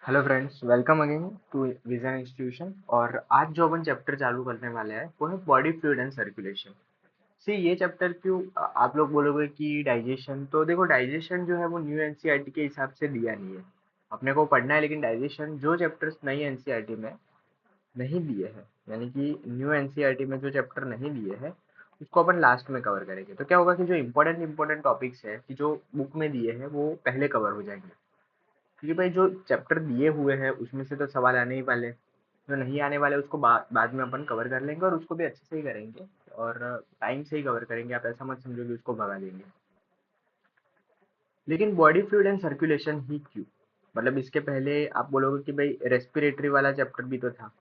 Hello friends, welcome again to Vision Institution. और आज जो अपन चैप्टर चालू करने वाले हैं वो है बॉडी फ्लूइड एंड सर्कुलेशन। सी ये चैप्टर क्यों आप लोग बोलोगे कि डाइजेशन, तो देखो डाइजेशन जो है वो न्यू एनसीईआरटी के हिसाब से दिया नहीं है। अपने को पढ़ना है, लेकिन डाइजेशन जो चैप्टर्स नई एनसीईआरटी में नहीं दिए हैं, यानी कि न्यू एनसीईआरटी में जो चैप्टर नहीं दिए हैं उसको अपन लास्ट में कवर करेंगे। तो क्या होगा कि जो इम्पोर्टेंट टॉपिक्स है कि जो बुक में दिए हैं वो पहले कवर हो जाएंगे, क्योंकि भाई जो चैप्टर दिए हुए हैं उसमें से तो सवाल आने ही वाले, जो नहीं आने वाले उसको बाद में अपन कवर कर लेंगे और उसको भी अच्छे से ही करेंगे और टाइम से ही कवर करेंगे। आप ऐसा मत समझो कि उसको भगा देंगे। लेकिन बॉडी फ्लूइड एंड सर्कुलेशन ही क्यों? मतलब इसके पहले आप बोलोगे कि भाई रेस्पिरेटरी वाला चैप्टर भी तो था,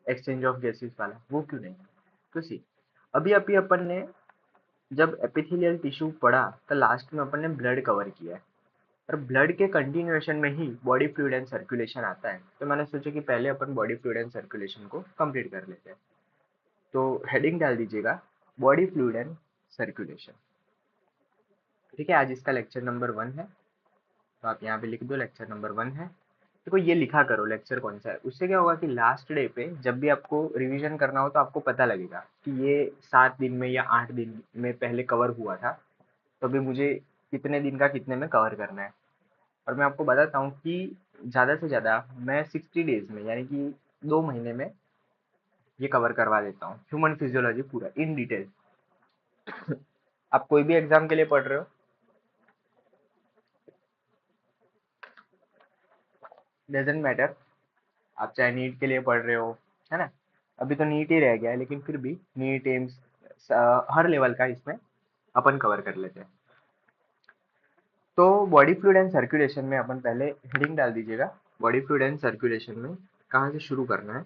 एक्सचेंज ऑफ गैसेस वाला, वो क्यों नहीं? तो सी, अभी अभी अपन ने जब एपिथेलियल टिश्यू पढ़ा तो लास्ट में अपन ने ब्लड कवर किया है, और ब्लड के कंटिन्यूएशन में ही बॉडी फ्लूइड एंड सर्कुलेशन आता है। तो मैंने सोचा कि पहले अपन बॉडी फ्लूइड एंड सर्कुलेशन को कंप्लीट कर लेते हैं। तो हेडिंग डाल दीजिएगा बॉडी फ्लूइड एंड सर्कुलेशन। ठीक है, आज इसका लेक्चर नंबर 1 है, तो आप यहाँ पे लिख दो लेक्चर नंबर 1 है। देखो ये लिखा करो लेक्चर कौन सा है, उससे क्या होगा कि लास्ट डे पे जब भी आपको रिवीजन करना हो तो आपको पता लगेगा कि ये 7 दिन में या 8 दिन में पहले कवर हुआ था, तो अभी मुझे कितने दिन का कितने में कवर करना है। और मैं आपको बताता हूँ कि ज़्यादा से ज़्यादा मैं 60 डेज में, यानी कि 2 महीने में ये कवर करवा देता हूँ ह्यूमन फिजियोलॉजी पूरा इन डिटेल। आप कोई भी एग्जाम के लिए पढ़ रहे हो, डजेंट मैटर, आप चाहे नीट के लिए पढ़ रहे हो, है ना। अभी तो नीट ही रह गया है, लेकिन फिर भी नीट एम्स हर लेवल का इसमें अपन कवर कर लेते हैं। तो बॉडी फ्लूइड एंड सर्कुलेशन में अपन पहले हेडिंग डाल दीजिएगा बॉडी फ्लूइड एंड सर्कुलेशन में कहाँ से शुरू करना है।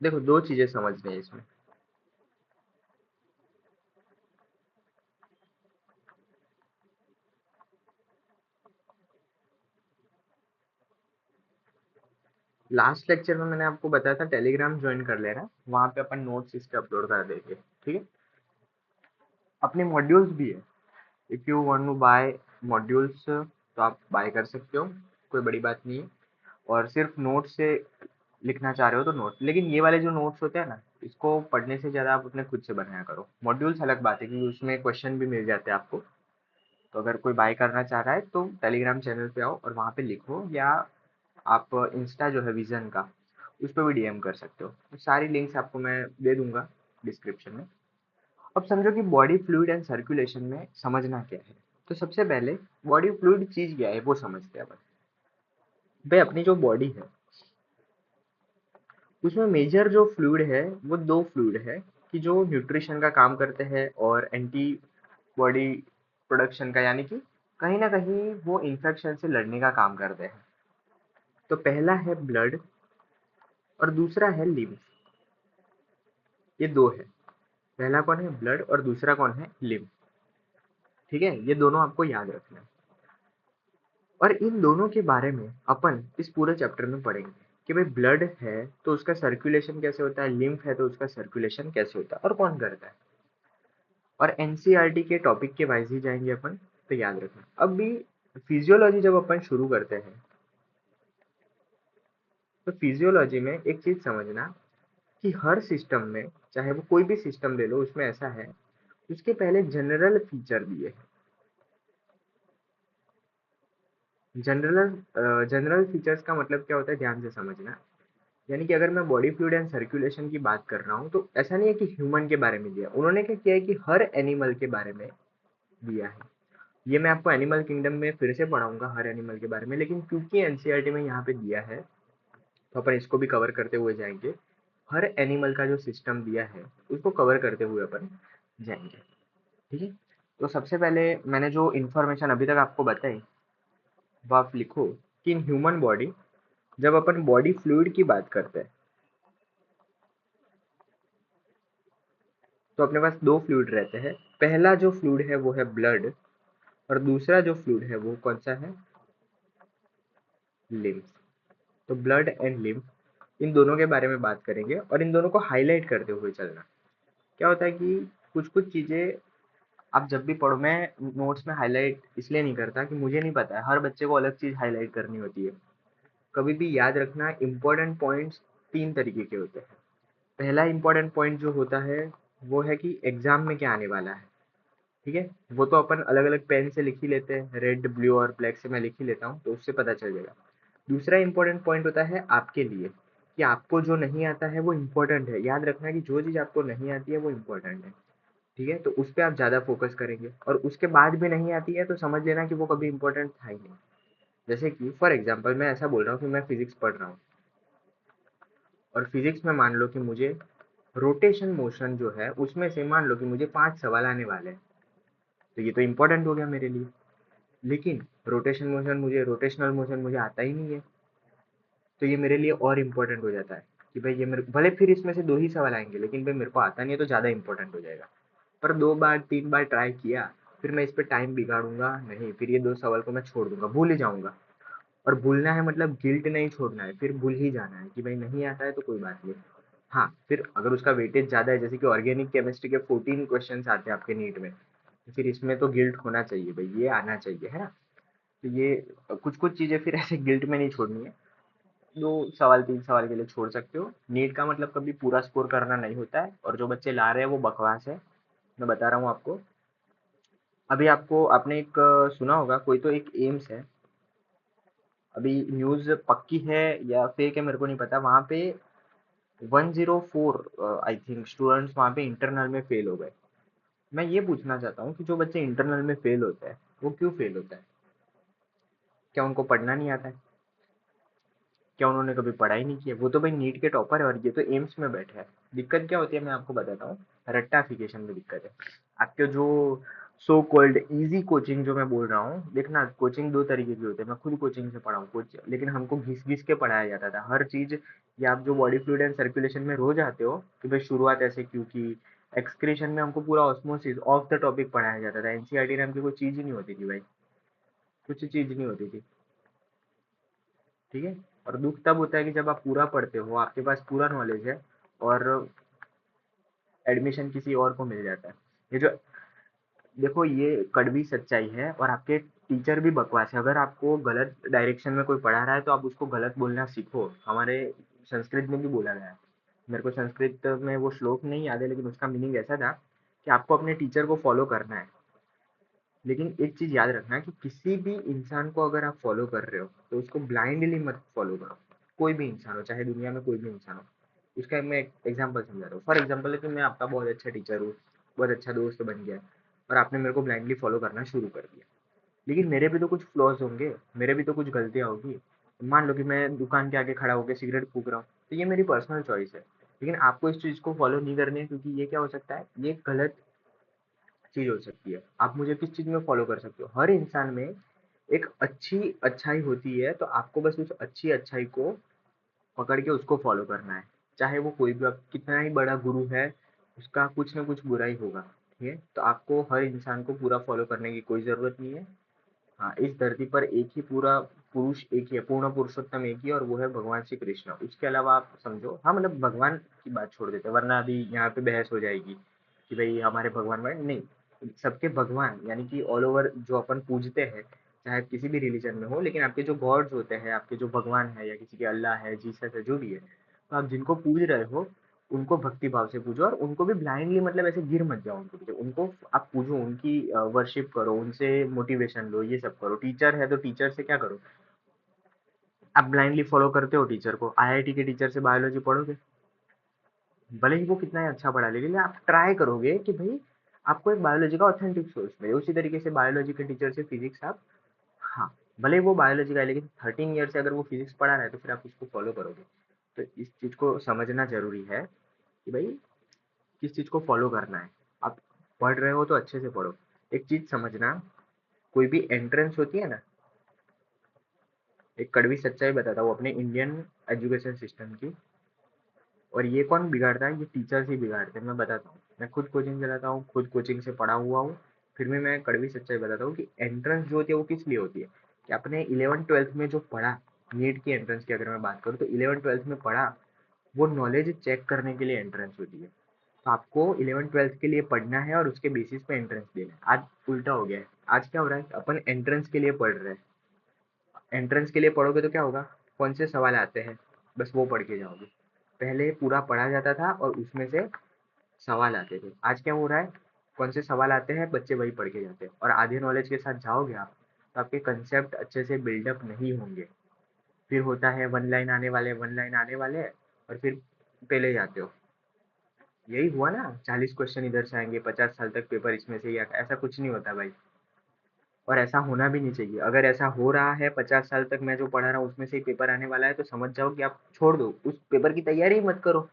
देखो दो चीजें समझनी है इसमें। लास्ट लेक्चर में मैंने आपको बताया था टेलीग्राम ज्वाइन कर लेना, वहाँ पे अपन नोट्स इसके अपलोड कर देंगे। ठीक है, अपने मॉड्यूल्स भी है। If you want to buy modules तो आप बाय कर सकते हो, कोई बड़ी बात नहीं है। और सिर्फ नोट्स से लिखना चाह रहे हो तो नोट्स, लेकिन ये वाले जो नोट्स होते हैं ना, इसको पढ़ने से ज़्यादा आप अपने खुद से बनाया करो। मॉड्यूल्स अलग बात है क्योंकि उसमें क्वेश्चन भी मिल जाते हैं आपको। तो अगर कोई बाय करना चाह रहा है तो टेलीग्राम चैनल पे आओ और वहाँ पे लिखो, या आप इंस्टा जो है विजन का, उस पर भी डीएम कर सकते हो। तो सारी लिंक्स आपको मैं दे दूंगा डिस्क्रिप्शन में। अब समझो कि बॉडी फ्लूइड एंड सर्कुलेशन में समझना क्या है। तो सबसे पहले बॉडी फ्लूइड चीज क्या है वो समझते हैं अपन। भाई अपनी जो बॉडी है उसमें मेजर जो फ्लूइड है वो दो फ्लूइड है, कि जो न्यूट्रिशन का काम करते हैं और एंटी बॉडी प्रोडक्शन का, यानी कि कहीं ना कहीं वो इन्फेक्शन से लड़ने का काम करते हैं। तो पहला है ब्लड और दूसरा है लिम्फ। ये दो है, पहला कौन है ब्लड और दूसरा कौन है लिम्फ। ठीक है, ये दोनों आपको याद रखना है। और इन दोनों के बारे में अपन इस पूरे चैप्टर में पढ़ेंगे कि भाई ब्लड है तो उसका सर्कुलेशन कैसे होता है, लिम्फ है तो उसका सर्कुलेशन कैसे होता है और कौन करता है। और एनसीईआरटी के टॉपिक के वाइज ही जाएंगे अपन, तो याद रखना। अब भी फिजियोलॉजी जब अपन शुरू करते हैं तो फिजियोलॉजी में एक चीज समझना कि हर सिस्टम में, चाहे वो कोई भी सिस्टम ले लो, उसमें ऐसा है उसके पहले जनरल फीचर दिए हैं। जनरल फीचर्स का मतलब क्या होता है, ध्यान से समझना। यानी कि अगर मैं बॉडी फ्लूइड एंड सर्कुलेशन की बात कर रहा हूँ तो ऐसा नहीं है कि ह्यूमन के बारे में दिया, उन्होंने क्या किया है कि हर एनिमल के बारे में दिया है। ये मैं आपको एनिमल किंगडम में फिर से पढ़ाऊंगा हर एनिमल के बारे में, लेकिन क्योंकि एनसीईआरटी में यहाँ पे दिया है तो अपन इसको भी कवर करते हुए जाएंगे। हर एनिमल का जो सिस्टम दिया है उसको कवर करते हुए अपन जाएंगे। ठीक है, तो सबसे पहले मैंने जो इन्फॉर्मेशन अभी तक आपको बताई वो आप लिखो कि इन ह्यूमन बॉडी, जब अपन बॉडी फ्लूइड की बात करते हैं तो अपने पास दो फ्लूइड रहते हैं। पहला जो फ्लूइड है वो है ब्लड और दूसरा जो फ्लूइड है वो कौन सा है, लिम्फ। तो ब्लड एंड लिम्फ, इन दोनों के बारे में बात करेंगे और इन दोनों को हाईलाइट करते हुए चलना। क्या होता है कि कुछ कुछ चीजें आप जब भी पढ़ो, मैं नोट्स में हाईलाइट इसलिए नहीं करता कि मुझे नहीं पता है, हर बच्चे को अलग चीज़ हाईलाइट करनी होती है। कभी भी याद रखना, इम्पोर्टेंट पॉइंट्स 3 तरीके के होते हैं। पहला इम्पोर्टेंट पॉइंट जो होता है, वो है कि एग्ज़ाम में क्या आने वाला है, ठीक है? वो तो अपन अलग-अलग पेन से लिख ही लेते हैं, रेड, ब्लू और ब्लैक से मैं लिख ही लेता हूँ, तो उससे पता चल जाएगा। दूसरा इम्पोर्टेंट पॉइंट होता है आपके लिए, कि आपको जो नहीं आता है वो इम्पोर्टेंट है। याद रखना कि जो चीज़ आपको नहीं आती है वो इम्पोर्टेंट है, ठीक है? तो उस पे आप ज़्यादा फ़ोकस करेंगे, और उसके बाद भी नहीं आती है तो समझ लेना कि वो कभी इम्पोर्टेंट था ही नहीं। जैसे कि फॉर एग्ज़ाम्पल मैं ऐसा बोल रहा हूँ कि मैं फिज़िक्स पढ़ रहा हूँ, और फिज़िक्स में मान लो कि मुझे रोटेशन मोशन जो है उसमें से मान लो कि मुझे 5 सवाल आने वाले हैं, तो ये तो इम्पोर्टेंट हो गया मेरे लिए। लेकिन रोटेशनल मोशन मुझे आता ही नहीं है, तो ये मेरे लिए और इम्पोर्टेंट हो जाता है कि भाई ये मेरे भले फिर इसमें से 2 ही सवाल आएँगे, लेकिन भाई मेरे को आता नहीं है तो ज़्यादा इम्पोर्टेंट हो जाएगा। पर 2 बार 3 बार ट्राई किया, फिर मैं इस पे टाइम बिगाड़ूँगा नहीं, फिर ये 2 सवाल को मैं छोड़ दूँगा, भूल ही जाऊँगा। और भूलना है मतलब गिल्ट नहीं छोड़ना है, फिर भूल ही जाना है कि भाई नहीं आता है तो कोई बात नहीं। हाँ, फिर अगर उसका वेटेज ज़्यादा है, जैसे कि ऑर्गेनिक केमिस्ट्री के 14 क्वेश्चंस आते हैं आपके नीट में, तो फिर इसमें तो गिल्ट होना चाहिए भाई, ये आना चाहिए, है ना? तो ये कुछ-कुछ चीज़ें फिर ऐसे गिल्ट में नहीं छोड़नी है। 2 सवाल 3 सवाल के लिए छोड़ सकते हो। नीट का मतलब कभी पूरा स्कोर करना नहीं होता है, और जो बच्चे ला रहे हैं वो बकवास है। मैं बता रहा हूँ आपको। अभी आपको आपने एक सुना होगा, कोई तो एक एम्स है, अभी न्यूज़ पक्की है या फेक है मेरे को नहीं पता, वहाँ पे 104 आई थिंक स्टूडेंट्स वहाँ पे इंटरनल में फेल हो गए। मैं ये पूछना चाहता हूँ कि जो बच्चे इंटरनल में फेल होते हैं, वो क्यों फेल होता है? क्या उनको पढ़ना नहीं आता है? क्या उन्होंने कभी पढ़ाई नहीं की है? वो तो भाई नीट के टॉपर है, और ये तो एम्स में बैठे हैं। दिक्कत क्या होती है मैं आपको बताता हूँ, रट्टाफिकेशन में दिक्कत है। आपके जो सो कॉल्ड इजी कोचिंग जो मैं बोल रहा हूँ, देखना कोचिंग 2 तरीके की होती है। मैं खुद कोचिंग से पढ़ा हूँ लेकिन हमको घिस-घिस के पढ़ाया जाता था हर चीज़। ये आप जो बॉडी फ्लूइड एंड सर्कुलेशन में रोज़ आते हो कि भाई शुरुआत ऐसे क्यों की, एक्सक्रीशन में हमको पूरा ऑस्मोसिस ऑफ द टॉपिक पढ़ाया जाता था। एनसीईआरटी नाम की कोई चीज़ ही नहीं होती थी भाई, कुछ चीज़ नहीं होती थी। ठीक है? और दुःख तब होता है कि जब आप पूरा पढ़ते हो, आपके पास पूरा नॉलेज है, और एडमिशन किसी और को मिल जाता है। ये जो देखो, ये कड़वी सच्चाई है, और आपके टीचर भी बकवास है। अगर आपको गलत डायरेक्शन में कोई पढ़ा रहा है तो आप उसको गलत बोलना सीखो। हमारे संस्कृत में भी बोला गया है। मेरे को संस्कृत में वो श्लोक नहीं याद है, लेकिन उसका मीनिंग ऐसा था कि आपको अपने टीचर को फॉलो करना है। लेकिन एक चीज़ याद रखना कि किसी भी इंसान को अगर आप फॉलो कर रहे हो, तो उसको ब्लाइंडली मत फॉलो करो। कोई भी इंसान हो, चाहे दुनिया में कोई भी इंसान हो। इसका मैं एक एग्जांपल समझा रहा हूँ। फॉर एग्जांपल है कि मैं आपका बहुत अच्छा टीचर हूँ, बहुत अच्छा दोस्त बन गया, और आपने मेरे को ब्लाइंडली फॉलो करना शुरू कर दिया। लेकिन मेरे भी तो कुछ फ्लॉज़ होंगे, मेरे भी तो कुछ गलतियाँ होगी। मान लो कि मैं दुकान के आगे खड़ा होके सिगरेट फूँक रहा हूँ, तो ये मेरी पर्सनल चॉइस है। लेकिन आपको इस चीज़ को फॉलो नहीं करनी है, क्योंकि ये क्या हो सकता है, ये गलत चीज़ हो सकती है। आप मुझे किस चीज़ में फ़ॉलो कर सकते हो? हर इंसान में एक अच्छी अच्छाई होती है, तो आपको बस उस अच्छी अच्छाई को पकड़ के उसको फ़ॉलो करना है। चाहे वो कोई भी, अब कितना ही बड़ा गुरु है, उसका कुछ ना कुछ बुराई होगा, ठीक है? तो आपको हर इंसान को पूरा फ़ॉलो करने की कोई ज़रूरत नहीं है। हाँ, इस धरती पर एक ही पूरा पुरुष एक ही है, पूर्ण पुरुषोत्तम एक ही है, और वो है भगवान श्री कृष्ण। उसके अलावा आप समझो, हाँ, मतलब भगवान की बात छोड़ देते हैं, वरना अभी यहाँ पे बहस हो जाएगी कि भाई हमारे भगवान नहीं, सबके भगवान यानी कि ऑल ओवर जो अपन पूजते हैं, चाहे किसी भी रिलीजन में हो, लेकिन आपके जो गॉड्स होते हैं, आपके जो भगवान है, या किसी के अल्लाह है, जीसस है, जो भी है, तो आप जिनको पूज रहे हो, उनको भक्ति भाव से पूजो, और उनको भी ब्लाइंडली मतलब ऐसे गिर मत जाओ उनके पीछे। उनको आप पूजो, उनकी वर्शिप करो, उनसे मोटिवेशन लो, ये सब करो। टीचर है तो टीचर से क्या करो, आप ब्लाइंडली फॉलो करते हो टीचर को। आईआईटी के टीचर से बायोलॉजी पढ़ोगे, भले ही वो कितना ही अच्छा पढ़ा, लेकिन आप ट्राई करोगे कि भाई आपको एक बायोलॉजी का ऑथेंटिक सोर्स मिले। उसी तरीके से बायोलॉजी के टीचर से फिजिक्स आप, हाँ, भले ही वो बायोलॉजी का है, लेकिन 13 ईयर से अगर वो फिजिक्स पढ़ा रहा है तो फिर आप उसको फॉलो करोगे। तो इस चीज़ को समझना जरूरी है कि भाई किस चीज़ को फॉलो करना है। आप पढ़ रहे हो तो अच्छे से पढ़ो। एक चीज़ समझना, कोई भी एंट्रेंस होती है ना, एक कड़वी सच्चाई बताता हूँ अपने इंडियन एजुकेशन सिस्टम की, और ये कौन बिगाड़ता है, ये टीचर्स ही बिगाड़ते हैं। मैं बताता हूँ, मैं खुद कोचिंग चलाता हूँ, खुद कोचिंग से पढ़ा हुआ हूँ, फिर भी मैं कड़वी सच्चाई बताता हूँ कि एंट्रेंस जो होती है वो किस लिए होती है, कि आपने 11th-12th में जो पढ़ा, नीट की एंट्रेंस की अगर मैं बात करूँ, तो 11th-12th में पढ़ा, वो नॉलेज चेक करने के लिए एंट्रेंस होती है। तो आपको 11th-12th के लिए पढ़ना है और उसके बेसिस पे एंट्रेंस देना है। आज उल्टा हो गया है। आज क्या हो रहा है, अपन एंट्रेंस के लिए पढ़ रहे हैं। एंट्रेंस के लिए पढ़ोगे तो क्या होगा, कौन से सवाल आते हैं बस वो पढ़ के जाओगे। पहले पूरा पढ़ा जाता था और उसमें से सवाल आते थे। आज क्या हो रहा है, कौन से सवाल आते हैं बच्चे वही पढ़ के जाते हैं, और आधे नॉलेज के साथ जाओगे आप तो आपके कंसेप्ट अच्छे से बिल्डअप नहीं होंगे। फिर होता है वन लाइन आने वाले और फिर पहले जाते हो। यही हुआ ना, 40 क्वेश्चन इधर से आएंगे, 50 साल तक पेपर इसमें से ही आता। ऐसा कुछ नहीं होता भाई, और ऐसा होना भी नहीं चाहिए। अगर ऐसा हो रहा है 50 साल तक मैं जो पढ़ा रहा हूँ उसमें से ही पेपर आने वाला है, तो समझ जाओ कि आप छोड़ दो, उस पेपर की तैयारी ही मत करो।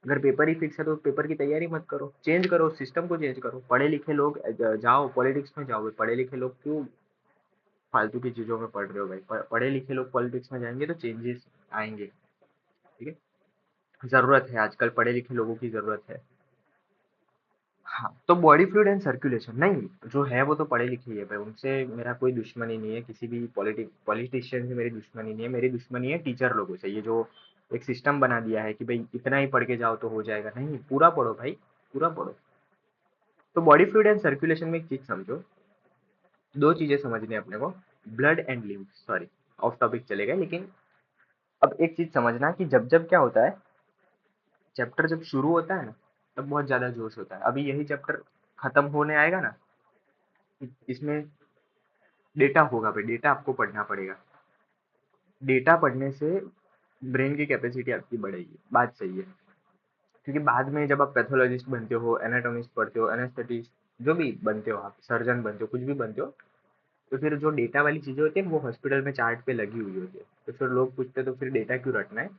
अगर पेपर ही फिक्स है तो पेपर की तैयारी मत करो, चेंज करो, सिस्टम को चेंज करो। पढ़े लिखे लोग जाओ पॉलिटिक्स में जाओ। पढ़े लिखे लोग क्यों फालतू की चीजों में पढ़ रहे हो भाई? पढ़े लिखे लोग पॉलिटिक्स में जाएंगे तो चेंजेस आएंगे। ठीक है, जरूरत है, आजकल पढ़े लिखे लोगों की जरूरत है। हाँ, तो बॉडी फ्लूइड एंड सर्कुलेशन नहीं, जो है वो तो पढ़े लिखे ही है भाई, उनसे मेरा कोई दुश्मनी नहीं है। किसी भी पॉलिटिशियन से मेरी दुश्मनी नहीं है। मेरी दुश्मनी है टीचर लोगों से, ये जो एक सिस्टम बना दिया है कि भाई इतना ही पढ़ के जाओ तो हो जाएगा। नहीं, पूरा पढ़ो भाई, पूरा पढ़ो। तो बॉडी फ्लूइड एंड सर्कुलेशन में एक चीज समझो, दो चीजें समझनी है अपने को। Blood and lymph, sorry of topic चले गए, लेकिन अब एक चीज समझना कि जब जब क्या होता है, चैप्टर जब शुरू होता है ना तब बहुत ज्यादा जोश होता है। अभी यही चैप्टर खत्म होने आएगा ना, इसमें डेटा होगा भाई, डेटा आपको पढ़ना पड़ेगा। डेटा पढ़ने से ब्रेन की कैपेसिटी आपकी बढ़ेगी, बात सही है। क्योंकि बाद में जब आप पैथोलॉजिस्ट बनते हो, एनाटोमिस्ट पढ़ते हो, एनेस्थेटिस्ट जो भी बनते हो, आप सर्जन बनते हो, कुछ भी बनते हो, तो फिर जो डेटा वाली चीजें होती है वो हॉस्पिटल में चार्ट पे लगी हुई होती है। तो फिर लोग पूछते हैं तो फिर डेटा क्यों रटना है?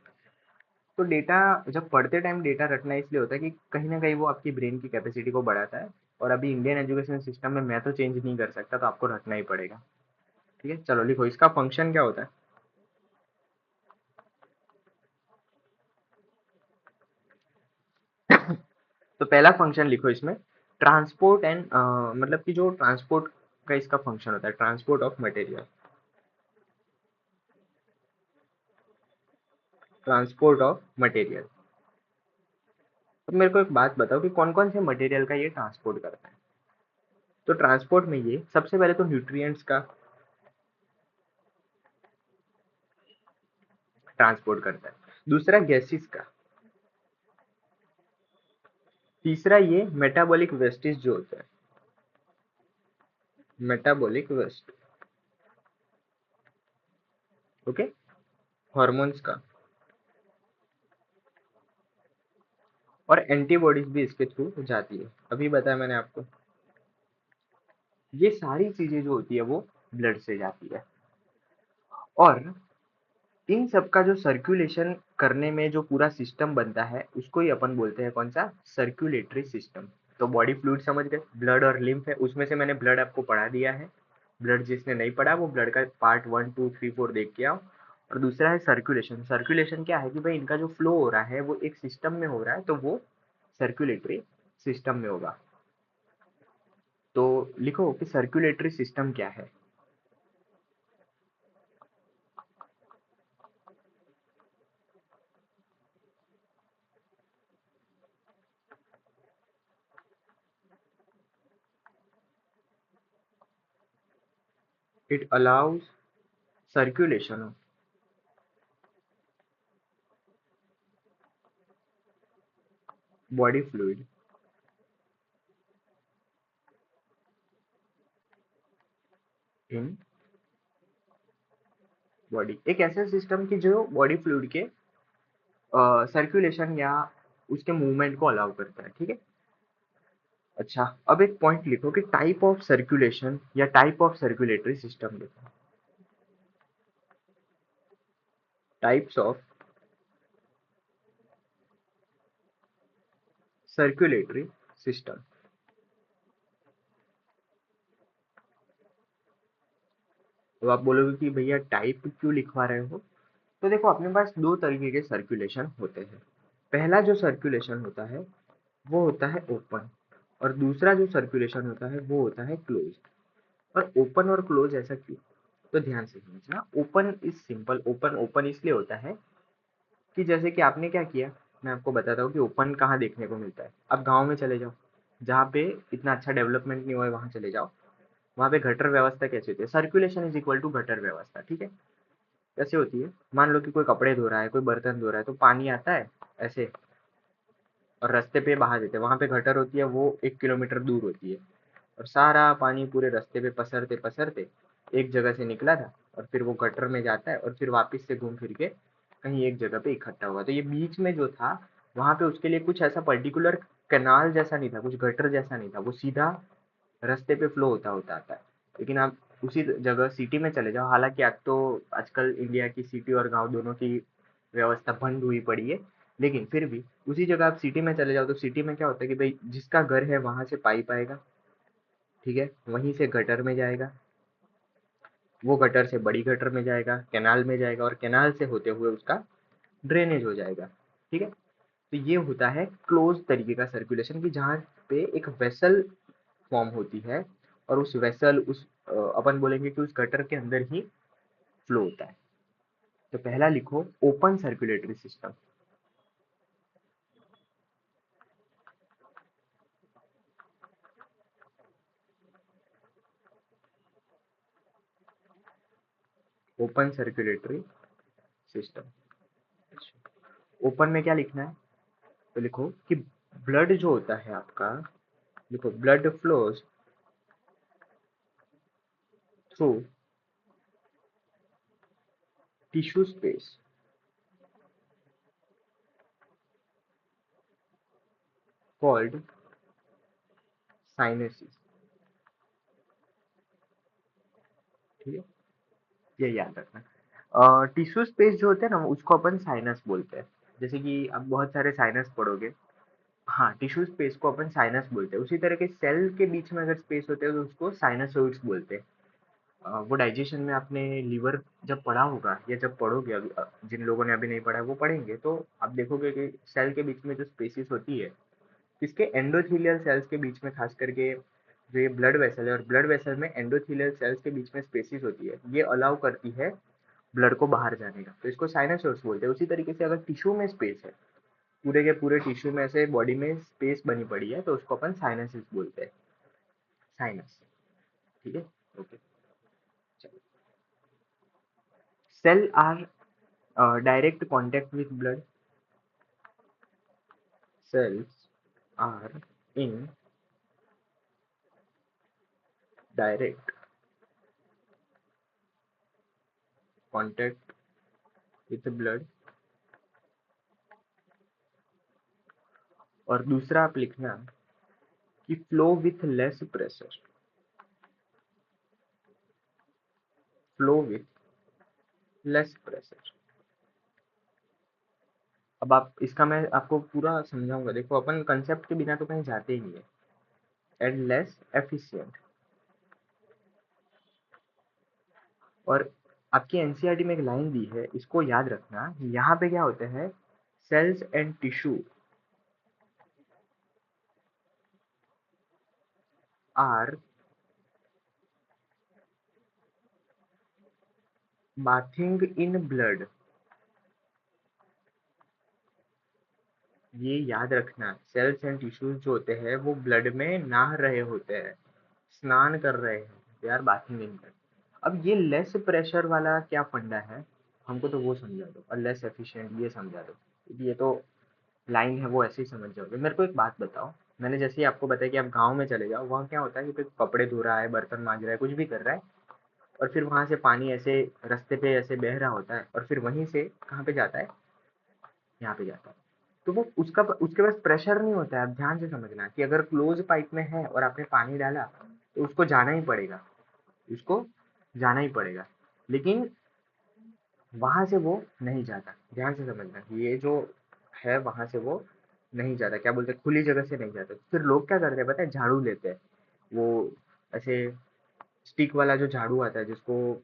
तो डेटा जब पढ़ते टाइम डेटा रटना इसलिए होता है कि कहीं ना कहीं वो आपकी ब्रेन की कैपेसिटी को बढ़ाता है। और अभी इंडियन एजुकेशन सिस्टम में मैं तो चेंज नहीं कर सकता, तो आपको रटना ही पड़ेगा। ठीक है, चलो लिखो इसका फंक्शन क्या होता है। तो पहला फंक्शन लिखो इसमें, ट्रांसपोर्ट एंड मतलब कि जो ट्रांसपोर्ट का इसका फंक्शन होता है, transport of material. Transport of material. अब मेरे को एक बात बताओ कि कौन कौन से मटेरियल का ये ट्रांसपोर्ट करता है। तो ट्रांसपोर्ट में ये सबसे पहले तो न्यूट्रिएंट्स का ट्रांसपोर्ट करता है, दूसरा गैसेस का, तीसरा ये मेटाबॉलिक वेस्टेज जो होता है, मेटाबॉलिक वेस्ट, ओके, हॉर्मोन्स का, और एंटीबॉडीज भी इसके थ्रू जाती है। अभी बताया मैंने आपको, ये सारी चीजें जो होती है वो ब्लड से जाती है। और इन सब का जो सर्कुलेशन करने में जो पूरा सिस्टम बनता है उसको ही अपन बोलते हैं कौन सा, सर्कुलेटरी सिस्टम। तो बॉडी फ्लूइड समझ गए, ब्लड और लिम्फ है, उसमें से मैंने ब्लड आपको पढ़ा दिया है। ब्लड जिसने नहीं पढ़ा वो ब्लड का पार्ट 1 2 3 4 देख के आओ। और दूसरा है सर्कुलेशन। सर्कुलेशन क्या है कि भाई इनका जो फ्लो हो रहा है वो एक सिस्टम में हो रहा है, तो वो सर्कुलेटरी सिस्टम में होगा। तो लिखो कि सर्कुलेटरी सिस्टम क्या है। It allows circulation of body fluid in body. एक ऐसा सिस्टम की जो बॉडी फ्लूइड के सर्कुलेशन या उसके मूवमेंट को अलाउ करता है। ठीक है, अच्छा अब एक पॉइंट लिखो कि टाइप ऑफ सर्कुलेशन या टाइप ऑफ सर्कुलेटरी सिस्टम लिखो। Types of circulatory system. तो आप बोलोगे कि भैया टाइप क्यों लिखवा रहे हो? तो देखो अपने पास दो तरीके के सर्कुलेशन होते हैं। पहला जो सर्कुलेशन होता है वो होता है ओपन, और दूसरा जो सर्कुलेशन होता है वो होता है क्लोज। और ओपन और क्लोज ऐसा क्यों? तो ध्यान से समझना, open is simple. Open open इसलिए होता है कि जैसे कि आपने क्या किया, मैं आपको बताता हूँ कि ओपन कहाँ देखने को मिलता है। आप गाँव में चले जाओ, जहाँ पे इतना अच्छा डेवलपमेंट नहीं हुआ है, वहाँ चले जाओ, वहाँ पे गटर व्यवस्था कैसी होती है? Circulation is equal to gutter व्यवस्था, ठीक है? कैसे होती है? मान लो कि कोई कपड़े धो रहा है, कोई बर्तन धो रहा है, तो पानी आता है ऐसे और रास्ते पे बहा देते हैं। वहाँ पे गटर होती है, वो 1 किलोमीटर दूर होती है और सारा पानी पूरे रास्ते पे पसरते पसरते एक जगह से निकला था और फिर वो गटर में जाता है और फिर वापस से घूम फिर के कहीं एक जगह पे इकट्ठा हुआ। तो ये बीच में जो था, वहाँ पे उसके लिए कुछ ऐसा पर्टिकुलर कैनाल जैसा नहीं था, कुछ गटर जैसा नहीं था, वो सीधा रास्ते पे फ्लो होता होता आता है। लेकिन आप उसी जगह सिटी में चले जाओ, हालांकि आज तो आजकल इंडिया की सिटी और गांव दोनों की व्यवस्था बंद हुई पड़ी है, लेकिन फिर भी उसी जगह आप सिटी में चले जाओ तो सिटी में क्या होता है कि भाई जिसका घर है वहां से पाइप आएगा, ठीक है, वहीं से गटर में जाएगा, वो गटर से बड़ी गटर में जाएगा, कैनाल में जाएगा और कैनाल से होते हुए उसका ड्रेनेज हो जाएगा, ठीक है। तो ये होता है क्लोज तरीके का सर्कुलेशन की, जहाँ पे एक वेसल फॉर्म होती है और उस वेसल उस अपन बोलेंगे कि उस गटर के अंदर ही फ्लो होता है। तो पहला लिखो open circulatory system. Open circulatory system. Open में क्या लिखना है? तो लिखो कि ब्लड जो होता है आपका, लिखो blood flows through tissue space called sinuses, ठीक है, ये याद रखना। टिश्यू स्पेस जो होता है ना, उसको अपन साइनस बोलते हैं। जैसे कि आप बहुत सारे साइनस पढ़ोगे, हाँ, टिश्यू स्पेस को अपन साइनस बोलते हैं। उसी तरह के सेल के बीच में अगर स्पेस होते हैं तो उसको साइनसोइड्स बोलते हैं। वो डाइजेशन में आपने लीवर जब पढ़ा होगा या जब पढ़ोगे, अभी जिन लोगों ने अभी नहीं पढ़ा है वो पढ़ेंगे, तो आप देखोगे कि सेल के बीच में जो स्पेसिस होती है, इसके एंडोथेलियल सेल्स के बीच में खास करके जो ये ब्लड वेसल है, और ब्लड वेसल में एंडोथेलियल सेल्स के बीच में स्पेसिस होती है, ये अलाउ करती है ब्लड को बाहर जाने का, तो इसको साइनसोइड्स बोलते हैं। उसी तरीके से अगर टिश्यू में स्पेस है, पूरे के पूरे टिश्यू में से बॉडी में स्पेस बनी पड़ी है, तो उसको अपन साइनसिस बोलते हैं, साइनस, ठीक है। ओके, चलो। Cell are direct contact with blood, cells are in direct contact with blood। और दूसरा आप लिखना कि flow with less pressure, flow with less pressure. अब आप इसका मैं आपको पूरा समझाऊंगा, देखो अपन कंसेप्ट के बिना तो कहीं जाते ही नहीं है। एंड लेस एफिशिएंट, और आपकी एनसीईआरटी में एक लाइन दी है, इसको याद रखना। यहाँ पे क्या होता है, cells and tissue are bathing in blood. ये याद रखना, सेल्स एंड टिश्यूज जो होते हैं वो ब्लड में नहा रहे होते हैं, स्नान कर रहे हैं, they are bathing in blood. अब ये लेस प्रेशर वाला क्या फंडा है, हमको तो वो समझा दो, और लेस एफिशिएंट ये समझा दो, क्योंकि ये तो लाइन है, वो ऐसे ही समझ जाओगे। मेरे को एक बात बताओ, मैंने जैसे ही आपको बताया कि आप गाँव में चले जाओ, वहाँ क्या होता है कि कोई कपड़े धो रहा है, बर्तन मांज रहा है, कुछ भी कर रहा है, और फिर वहां से पानी ऐसे रास्ते पे ऐसे बह रहा होता है और फिर वहीं से कहाँ पे जाता है, यहाँ पे जाता है। तो वो उसका उसके पास प्रेशर नहीं होता है। आप ध्यान से समझना कि अगर क्लोज पाइप में है और आपने पानी डाला, तो उसको जाना ही पड़ेगा, उसको जाना ही पड़ेगा, लेकिन वहां से वो नहीं जाता। ध्यान से समझना, ये जो है वहां से वो नहीं जाता, क्या बोलते हैं, खुली जगह से नहीं जाता। फिर लोग क्या करते हैं पता है, झाड़ू लेते हैं, वो ऐसे स्टिक वाला जो झाड़ू आता है, जिसको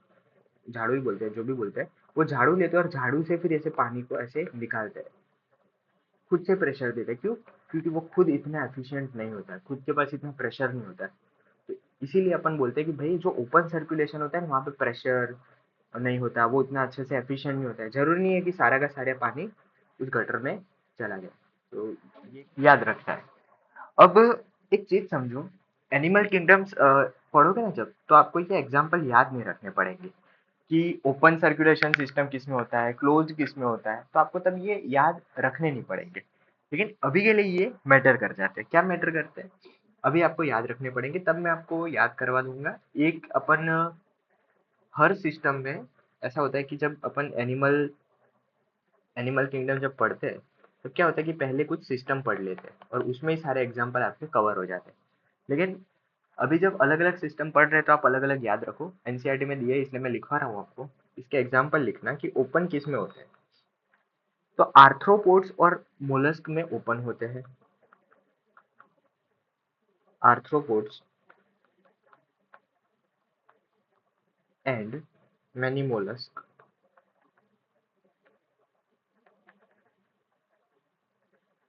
झाड़ू ही बोलते हैं, जो भी बोलते हैं, वो झाड़ू लेते हैं और झाड़ू से फिर ऐसे पानी को ऐसे निकालते हैं, खुद से प्रेशर देते हैं। क्यों? क्योंकि वो खुद इतना एफिशिएंट नहीं होता है, खुद के पास इतना प्रेशर नहीं होता है। तो इसीलिए अपन बोलते हैं कि भाई जो ओपन सर्कुलेशन होता है ना, वहाँ पे प्रेशर नहीं होता, वो इतना अच्छे से एफिशिएंट नहीं होता है। जरूरी नहीं है कि सारा का सारा पानी उस गटर में चला गया। तो ये याद रखना है। अब एक चीज समझो, एनिमल किंगडम्स पढ़ोगे ना जब, तो आपको ये एग्जाम्पल याद नहीं रखने पड़ेंगे कि ओपन सर्कुलेशन सिस्टम किस में होता है, क्लोज किस में होता है, तो आपको तब ये याद रखने नहीं पड़ेंगे। लेकिन अभी के लिए ये मैटर कर जाते हैं। क्या मैटर करते हैं? अभी आपको याद रखने पड़ेंगे, तब मैं आपको याद करवा दूंगा। एक अपन हर सिस्टम में ऐसा होता है कि जब अपन एनिमल एनिमल किंगडम जब पढ़ते हैं, तो क्या होता है कि पहले कुछ सिस्टम पढ़ लेते हैं और उसमें ही सारे एग्जाम्पल आपके कवर हो जाते हैं। लेकिन अभी जब अलग अलग सिस्टम पढ़ रहे हैं तो आप अलग अलग याद रखो। एनसीईआरटी में दिया है इसलिए मैं लिखवा रहा हूँ आपको। इसके एग्जाम्पल लिखना कि ओपन किस में होते हैं। तो आर्थ्रोपोड्स और मोलस्क में ओपन होते हैं। Arthropods and many mollusc.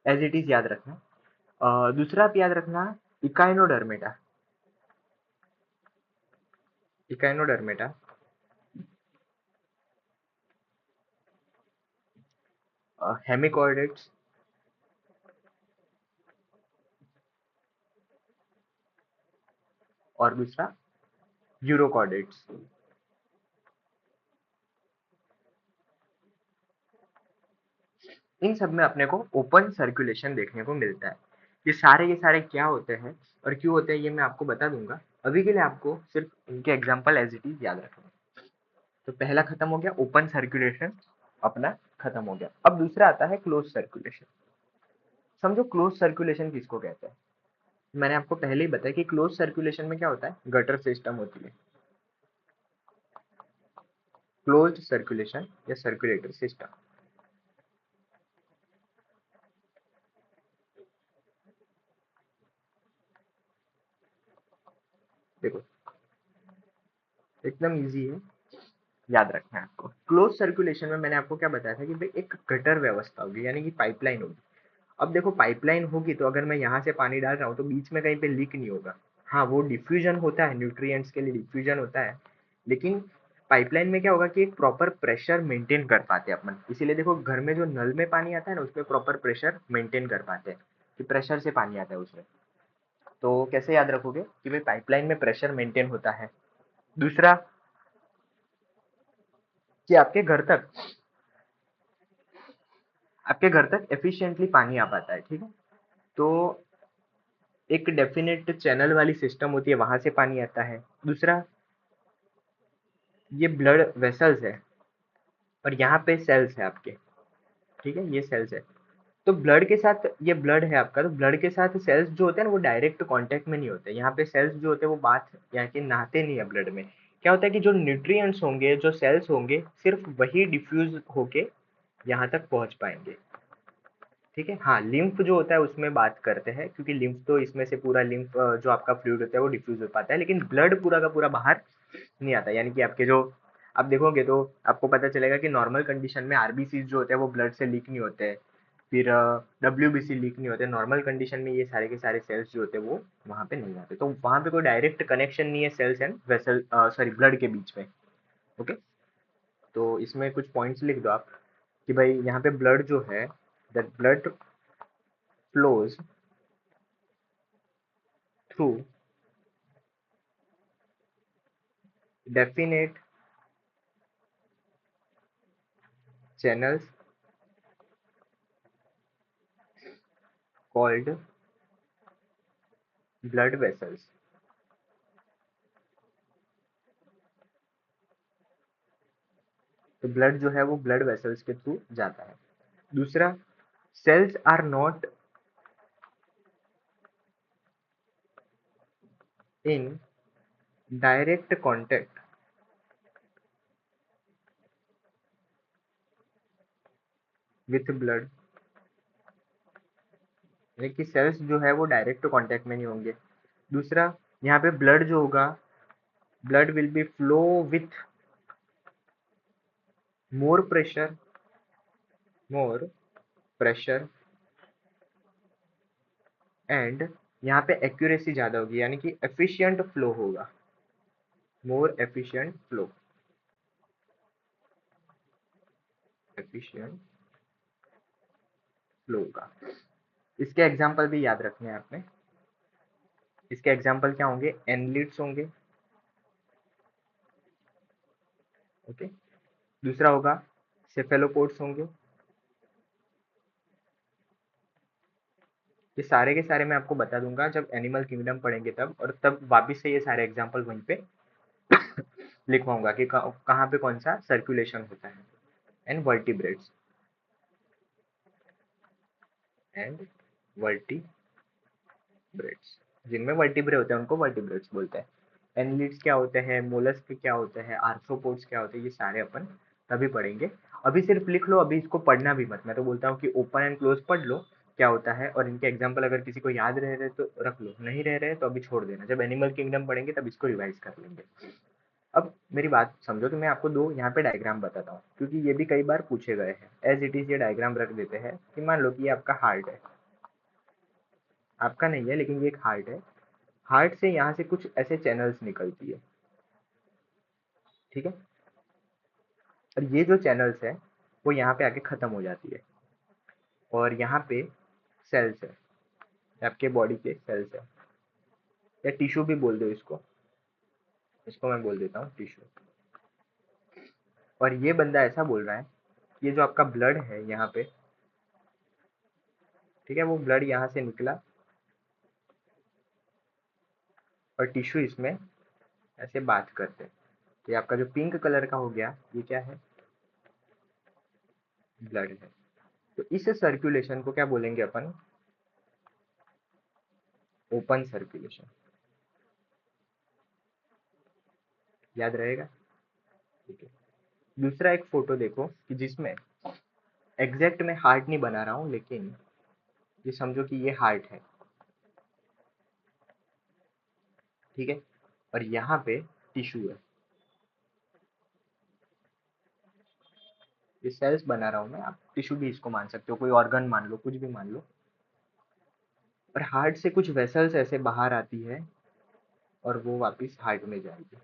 As it is याद रखना। दूसरा आप याद रखना, इकाइनोडर्मेटा। इकाइनोडर्मेटा, हेमिकॉर्डेट्स और दूसरा यूरोकॉर्डेट्स। इन सब में अपने को ओपन सर्कुलेशन देखने को मिलता है। ये सारे के सारे क्या होते हैं और क्यों होते हैं ये मैं आपको बता दूंगा। अभी के लिए आपको सिर्फ इनके एग्जाम्पल एज इट इज याद रखना है। तो पहला खत्म हो गया, ओपन सर्कुलेशन अपना खत्म हो गया। अब दूसरा आता है क्लोज सर्कुलेशन। समझो क्लोज सर्कुलेशन किसको कहते हैं। मैंने आपको पहले ही बताया कि क्लोज सर्कुलेशन में क्या होता है, गटर सिस्टम होती है। क्लोज सर्कुलेशन या सर्कुलेटरी सिस्टम। देखो एकदम इजी है, याद रखना है आपको। क्लोज सर्कुलेशन में मैंने आपको क्या बताया था कि भाई एक गटर व्यवस्था होगी, यानी कि पाइपलाइन होगी। अब देखो पाइपलाइन होगी तो अगर मैं यहाँ से पानी डाल रहा हूँ तो बीच में कहीं पे लीक नहीं होगा। हाँ वो डिफ्यूजन होता है, न्यूट्रिएंट्स के लिए डिफ्यूजन होता है, लेकिन पाइपलाइन में क्या होगा कि एक प्रॉपर प्रेशर मेंटेन कर पाते हैं अपन। इसीलिए देखो घर में जो नल में पानी आता है ना, उसमें प्रॉपर प्रेशर मेंटेन कर पाते हैं कि प्रेशर से पानी आता है उसमें। तो कैसे याद रखोगे कि भाई पाइपलाइन में प्रेशर मेंटेन होता है। दूसरा कि आपके घर तक एफिशिएंटली पानी आ पाता है, ठीक है। तो एक डेफिनेट चैनल वाली सिस्टम होती है, वहां से पानी आता है। दूसरा, ये ब्लड वेसल्स है और यहाँ पे सेल्स है आपके, ठीक है, ये सेल्स है। तो ब्लड के साथ, ये ब्लड है आपका, तो ब्लड के साथ सेल्स जो होते हैं ना वो डायरेक्ट कांटेक्ट में नहीं होते। यहाँ पे सेल्स जो होते हैं वो बात यहाँ के नहाते नहीं है ब्लड में। क्या होता है कि जो न्यूट्रिएंट्स होंगे, जो सेल्स होंगे, सिर्फ वही डिफ्यूज होके यहाँ तक पहुंच पाएंगे, ठीक है। हाँ लिम्फ जो होता है उसमें बात करते हैं, क्योंकि लिम्फ तो इसमें से पूरा लिम्फ जो आपका फ्लूइड होता है वो डिफ्यूज हो पाता है, लेकिन ब्लड पूरा का पूरा बाहर नहीं आता। यानी कि आपके जो आप देखोगे तो आपको पता चलेगा कि नॉर्मल कंडीशन में आरबीसी जो होते हैं वो ब्लड से लीक नहीं होते हैं, फिर डब्ल्यूबीसी लीक नहीं होते। नॉर्मल कंडीशन में ये सारे के सारे सेल्स जो होते हैं वो वहाँ पे नहीं आते, तो वहाँ पे कोई डायरेक्ट कनेक्शन नहीं है cells and vessel sorry blood के बीच में। ओके, तो इसमें कुछ पॉइंट्स लिख दो आप कि भाई यहाँ पे ब्लड जो है, that blood flows through definite channels called blood vessels। तो ब्लड जो है वो ब्लड वेसल्स के थ्रू जाता है। दूसरा, cells are not in direct contact with blood. यानी कि सेल्स जो है वो डायरेक्ट कॉन्टेक्ट में नहीं होंगे। दूसरा, यहाँ पे ब्लड जो होगा, blood will be flow with more pressure more pressure and यहाँ पे एक्यूरेसी ज्यादा होगी, यानी कि एफिशिएंट फ्लो होगा, more efficient flow, efficient flow होगा। इसके एग्जाम्पल भी याद रखने हैं आपने। इसके एग्जाम्पल क्या होंगे? एनलिट्स होंगे, ओके। दूसरा होगा सेफेलोपोड्स होंगे। ये सारे के सारे मैं आपको बता दूंगा जब एनिमल किंगडम पढ़ेंगे तब, और तब वापिस से ये सारे एग्जाम्पल वहीं पे लिखवाऊंगा कि कहाँ पे कौन सा सर्कुलेशन होता है। एंड वर्टिब्रेट्स, एंड वर्टिब्रेट्स, जिनमें वर्टिब्रे होते हैं उनको वर्टिब्रेट्स बोलते हैं। एनलिड्स क्या होते हैं, मोलस्क क्या होते हैं, आर्थ्रोपोड्स क्या होते हैं, ये सारे अपन तभी पढ़ेंगे। अभी सिर्फ लिख लो, अभी इसको पढ़ना भी मत। मैं तो बोलता हूँ कि ओपन एंड क्लोज पढ़ लो क्या होता है, और इनके एग्जाम्पल अगर किसी को याद रह रहे तो रख लो, नहीं रह रहे तो अभी छोड़ देना। जब एनिमल किंगडम पढ़ेंगे तब इसको रिवाइज कर लेंगे। अब मेरी बात समझो कि मैं आपको दो यहाँ पे डायग्राम बताता हूँ, क्योंकि ये भी कई बार पूछे गए हैं। एज इट इज ये डायग्राम रख देते हैं कि मान लो कि ये आपका हार्ट है, आपका नहीं है लेकिन ये एक हार्ट है। हार्ट से यहाँ से कुछ ऐसे चैनल्स निकलती है, ठीक है। और ये जो चैनल्स है वो यहाँ पे आके खत्म हो जाती है, और यहाँ पे सेल्स है, आपके बॉडी के सेल्स है, या टिश्यू भी बोल दो इसको। इसको मैं बोल देता हूँ टिश्यू। और ये बंदा ऐसा बोल रहा है, ये जो आपका ब्लड है यहाँ पे, ठीक है, वो ब्लड यहाँ से निकला और टिश्यू इसमें ऐसे बात करते हैं। तो ये आपका जो पिंक कलर का हो गया, ये क्या है? ब्लड है। तो इस सर्कुलेशन को क्या बोलेंगे अपन? Open circulation. याद रहेगा? ठीक है। दूसरा एक फोटो देखो कि जिसमें एग्जैक्ट मैं हार्ट नहीं बना रहा हूँ, लेकिन ये समझो कि ये हार्ट है, ठीक है, और यहाँ पे टिश्यू है। ये सेल्स बना रहा हूँ मैं, आप टिश्यू भी इसको मान सकते हो, कोई ऑर्गन मान लो, कुछ भी मान लो। और हार्ट से कुछ वेसल्स ऐसे बाहर आती है और वो वापस हार्ट में जाएगी।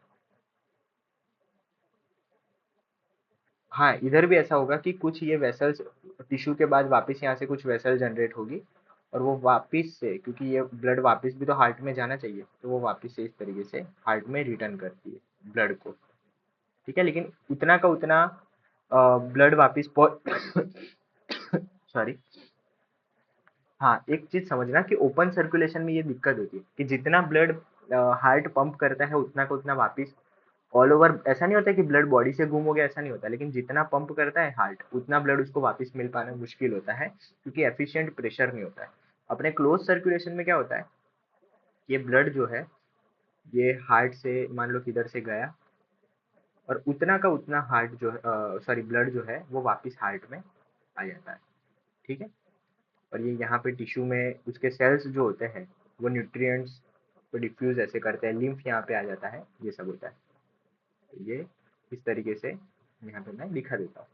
हाँ, इधर भी ऐसा होगा कि कुछ ये वेसल्स टिश्यू के बाद वापस यहाँ से कुछ वेसल जनरेट होगी, और वो वापस से, क्योंकि ये ब्लड वापस भी तो हार्ट में जाना चाहिए, तो वो वापस से इस तरीके से हार्ट में रिटर्न करती है ब्लड को, ठीक है। लेकिन उतना का उतना ब्लड वापस सॉरी। हाँ, एक चीज समझना कि ओपन सर्कुलेशन में ये दिक्कत होती है कि जितना ब्लड हार्ट पंप करता है उतना का उतना वापस ऑल ओवर, ऐसा नहीं होता कि ब्लड बॉडी से गुम हो गया, ऐसा नहीं होता, लेकिन जितना पंप करता है हार्ट उतना ब्लड उसको वापस मिल पाना मुश्किल होता है, क्योंकि एफिशिएंट प्रेशर नहीं होता है। अपने क्लोज सर्कुलेशन में क्या होता है, ये ब्लड जो है ये हार्ट से मान लो किधर से गया, और उतना का उतना हार्ट जो सॉरी ब्लड जो है वो वापस हार्ट में आ जाता है, ठीक है। और ये यहाँ पे टिश्यू में उसके सेल्स जो होते हैं वो न्यूट्रिएंट्स को डिफ्यूज ऐसे करते हैं, लिम्फ यहाँ पे आ जाता है, ये सब होता है। तो ये इस तरीके से यहाँ पे मैं दिखा देता हूँ।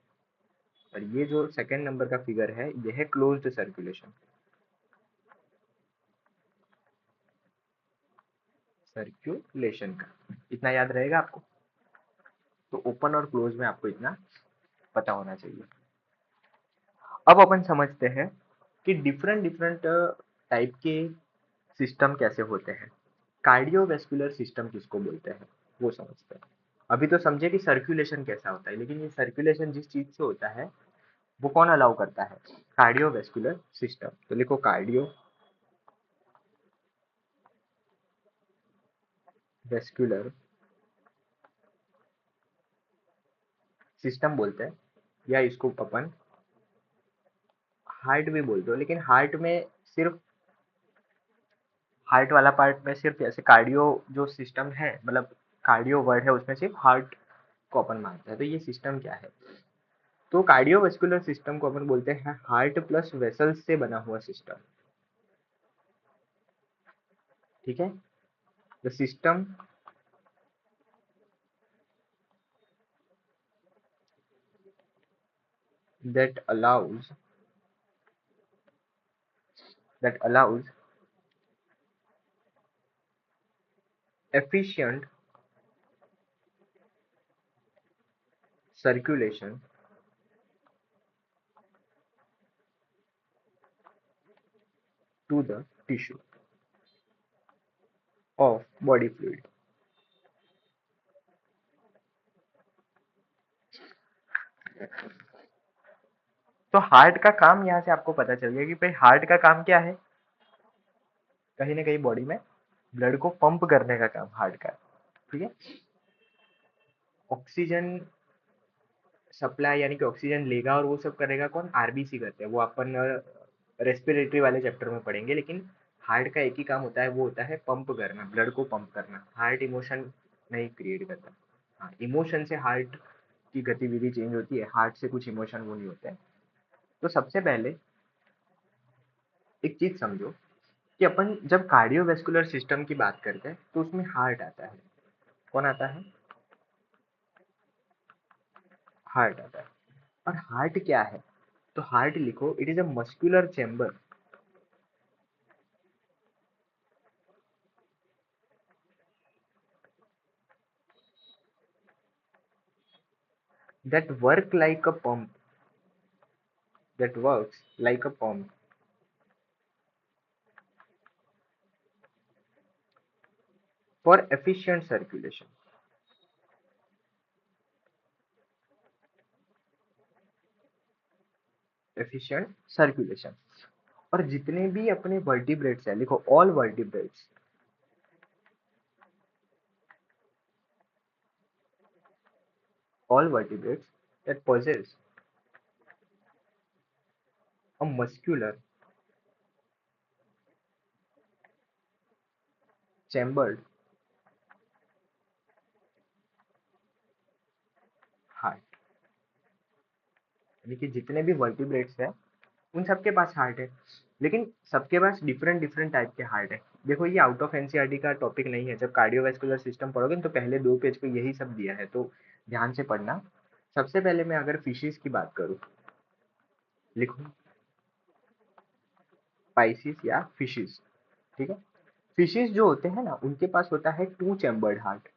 और ये जो सेकंड नंबर का फिगर है ये है क्लोज्ड सर्कुलेशन। सर्कुलेशन का इतना याद रहेगा आपको, तो ओपन और क्लोज में आपको इतना पता होना चाहिए। अब अपन समझते हैं कि डिफरेंट डिफरेंट टाइप के सिस्टम कैसे होते हैं। कार्डियोवैस्कुलर सिस्टम किसको बोलते हैं वो समझते हैं। अभी तो समझे कि सर्कुलेशन कैसा होता है, लेकिन ये सर्कुलेशन जिस चीज से होता है वो कौन अलाउ करता है? Cardiovascular system. तो लिखो कार्डियोवैस्कुलर सिस्टम बोलते हैं, या इसको अपन हार्ट भी बोलते हो, लेकिन हार्ट में सिर्फ हार्ट वाला पार्ट में सिर्फ ऐसे कार्डियो जो सिस्टम है, मतलब कार्डियो वर्ड है उसमें सिर्फ हार्ट को अपन मानते हैं। तो ये सिस्टम क्या है? तो कार्डियोवास्कुलर सिस्टम को अपन बोलते हैं हार्ट प्लस वेसल्स से बना हुआ सिस्टम, ठीक है। The system that allows that allows efficient circulation to the tissue of body fluid. तो हार्ट का काम यहाँ से आपको पता चल गया कि भाई हार्ट का काम क्या है, कहीं ना कहीं बॉडी में ब्लड को पंप करने का काम हार्ट का है। ठीक है, ऑक्सीजन सप्लाई यानी कि ऑक्सीजन लेगा और वो सब करेगा कौन, आरबीसी करते हैं, वो अपन रेस्पिरेटरी वाले चैप्टर में पढ़ेंगे। लेकिन हार्ट का एक ही काम होता है, वो होता है पंप करना, ब्लड को पंप करना। हार्ट इमोशन नहीं क्रिएट करता। हाँ, इमोशन से हार्ट की गतिविधि चेंज होती है, हार्ट से कुछ इमोशन वो नहीं होते हैं। तो सबसे पहले एक चीज समझो कि अपन जब कार्डियोवैस्कुलर सिस्टम की बात करते हैं तो उसमें हार्ट आता है। कौन आता है, हार्ट आता है। और हार्ट क्या है, तो हार्ट लिखो, it is a muscular chamber that work like a pump, that works like a pump for efficient circulation. Efficient circulation. और जितने भी अपने वर्टिब्रेट्स है, लिखो all vertebrates, all vertebrates that possess a muscular chambered heart, यानी कि जितने भी वर्टिब्रेट्स है उन सबके पास हार्ट है, लेकिन सबके पास डिफरेंट डिफरेंट टाइप के हार्ट है। देखो ये आउट ऑफ एनसीईआरटी का टॉपिक नहीं है, जब कार्डियोवैस्कुलर सिस्टम पढ़ोगे तो पहले 2 पेज पे यही सब दिया है, तो ध्यान से पढ़ना। सबसे पहले मैं अगर फिशेस की बात करूँ, लिखो स्पाइसिस या फिशेस। ठीक है, फिशेस जो होते हैं ना उनके पास होता है 2 चैम्बर्ड हार्ट,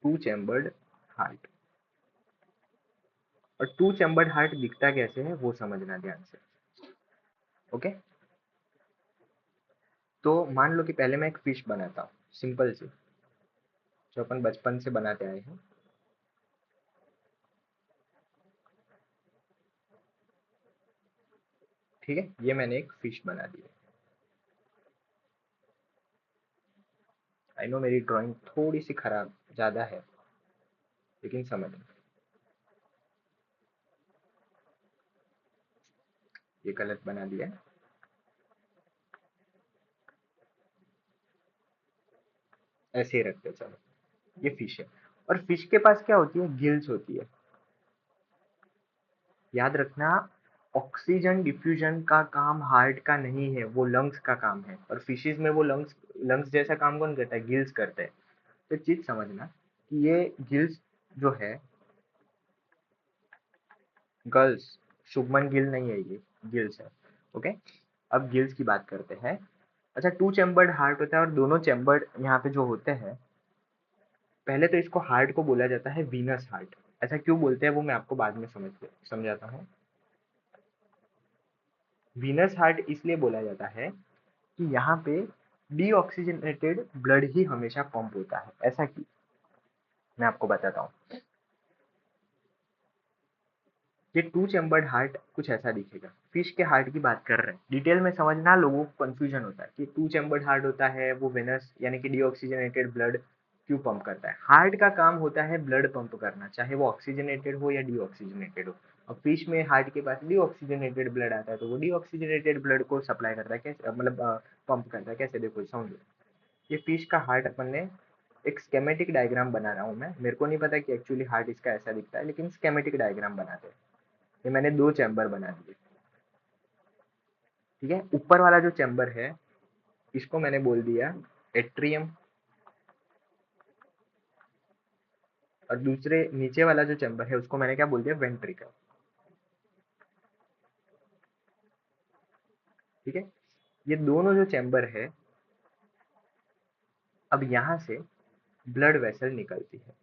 2 चैम्बर्ड हार्ट। और 2 चैम्बर्ड हार्ट दिखता कैसे है वो समझना ध्यान से। ओके, तो मान लो कि पहले मैं एक फिश बनाता हूँ सिंपल सी, जो अपन बचपन से बनाते आए हैं। ठीक है, ये मैंने एक फिश बना दी है। आई नो मेरी ड्राइंग थोड़ी सी खराब ज्यादा है, लेकिन समझ, ये गलत बना दिया है, ऐसे ही रखते चलो। ये फिश है, और फिश के पास क्या होती है, गिल्स होती है। याद रखना, ऑक्सीजन डिफ्यूजन का काम हार्ट का नहीं है, वो लंग्स का काम है। और फिशेस में वो लंग्स लंग्स जैसा काम कौन करता है, गिल्स करते हैं। तो चीज समझना कि ये गिल्स जो है, गर्ल्स, शुभमन गिल नहीं है, ये गिल्स है। ओके, अब गिल्स की बात करते हैं। अच्छा, 2 चैम्बर्ड हार्ट होता है, और दोनों चैम्बर्ड यहाँ पे जो होते हैं, पहले तो इसको हार्ट को बोला जाता है वीनस हार्ट। ऐसा क्यों बोलते हैं वो मैं आपको बाद में समझाता हूँ। वीनस हार्ट इसलिए बोला जाता है कि यहाँ पे डीऑक्सीजनेटेड ब्लड ही हमेशा पंप होता है। ऐसा क्यों, मैं आपको बताता हूँ। ये 2 चैम्बर्ड हार्ट कुछ ऐसा दिखेगा। फिश के हार्ट की बात कर रहे हैं, डिटेल में समझना, लोगों को कंफ्यूजन होता है कि 2 चैम्बर्ड हार्ट होता है वो वेनस यानी कि डीऑक्सीजनेटेड ब्लड क्यों पंप करता है। हार्ट का काम होता है ब्लड पंप करना, चाहे वो ऑक्सीजनेटेड हो या डीऑक्सीजनेटेड हो। अब फिश में हार्ट के पास डीऑक्सीजनेटेड ब्लड आता है, तो वो डीऑक्सीजनेटेड ब्लड को सप्लाई करता है, कैसे मतलब पंप करता है, कैसे देखो समझो। ये फिश का हार्ट अपन ने एक स्केमेटिक डायग्राम बना रहा हूँ मैं, मेरे को नहीं पता कि एक्चुअली हार्ट इसका ऐसा दिखता है, लेकिन स्केमेटिक डायग्राम बनाते हैं। ये मैंने 2 चैम्बर बना दिए। ठीक है, ऊपर वाला जो चैम्बर है इसको मैंने बोल दिया एट्रियम, और दूसरे नीचे वाला जो चैम्बर है उसको मैंने क्या बोल दिया, वेंट्रिकल। ठीक है, ये दोनों जो चैम्बर है, अब यहाँ से ब्लड वेसल निकलती है।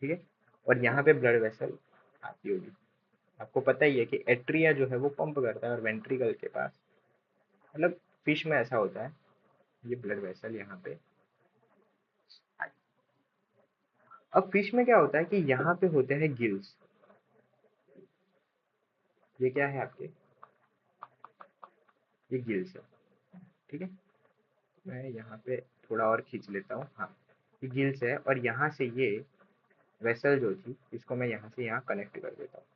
ठीक है। और यहाँ पे ब्लड वेसल आती होगी। आपको पता ही है कि एट्रिया जो है वो पंप करता है और वेंट्रिकल के पास, मतलब फिश में ऐसा होता है, ये ब्लड वेसल यहाँ पे। अब फिश में क्या होता है कि यहाँ पे होते हैं गिल्स। ये क्या है आपके, ये गिल्स है। ठीक है, मैं यहाँ पे थोड़ा और खींच लेता हूँ। हाँ, ये गिल्स है और यहाँ से ये वेसल जो थी इसको मैं यहाँ से यहाँ कनेक्ट कर देता हूँ।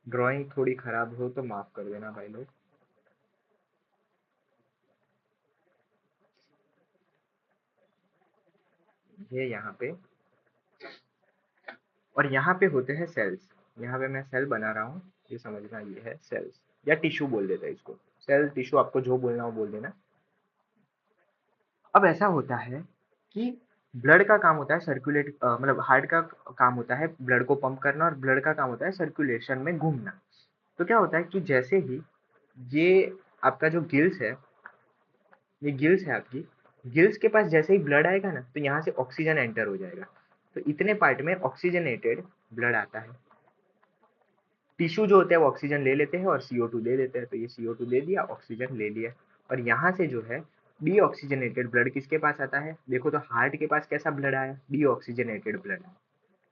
ड्राइंग थोड़ी खराब हो तो माफ कर देना भाई लोग। ये यहाँ पे, और यहाँ पे होते हैं सेल्स। यहाँ पे मैं सेल बना रहा हूँ, ये समझना, ये है सेल्स या टिश्यू बोल देते हैं इसको। सेल टिश्यू आपको जो बोलना हो बोल देना। अब ऐसा होता है कि ब्लड का काम होता है सर्कुलेट, मतलब हार्ट का काम होता है ब्लड को पंप करना और ब्लड का काम होता है सर्कुलेशन में घूमना। तो क्या होता है कि जैसे ही ये आपका जो गिल्स है, ये गिल्स है आपकी, गिल्स के पास जैसे ही ब्लड आएगा ना तो यहाँ से ऑक्सीजन एंटर हो जाएगा। तो इतने पार्ट में ऑक्सीजनेटेड ब्लड आता है। टिश्यू जो होते हैं वो ऑक्सीजन ले लेते हैं और CO2 दे देते हैं। तो ये CO2 दे दिया, ऑक्सीजन ले लिया। और यहाँ से जो है डीऑक्सीजनेटेड ब्लड किसके पास आता है, देखो तो हार्ट के पास कैसा ब्लड आया, डीऑक्सीजनेटेड ब्लड।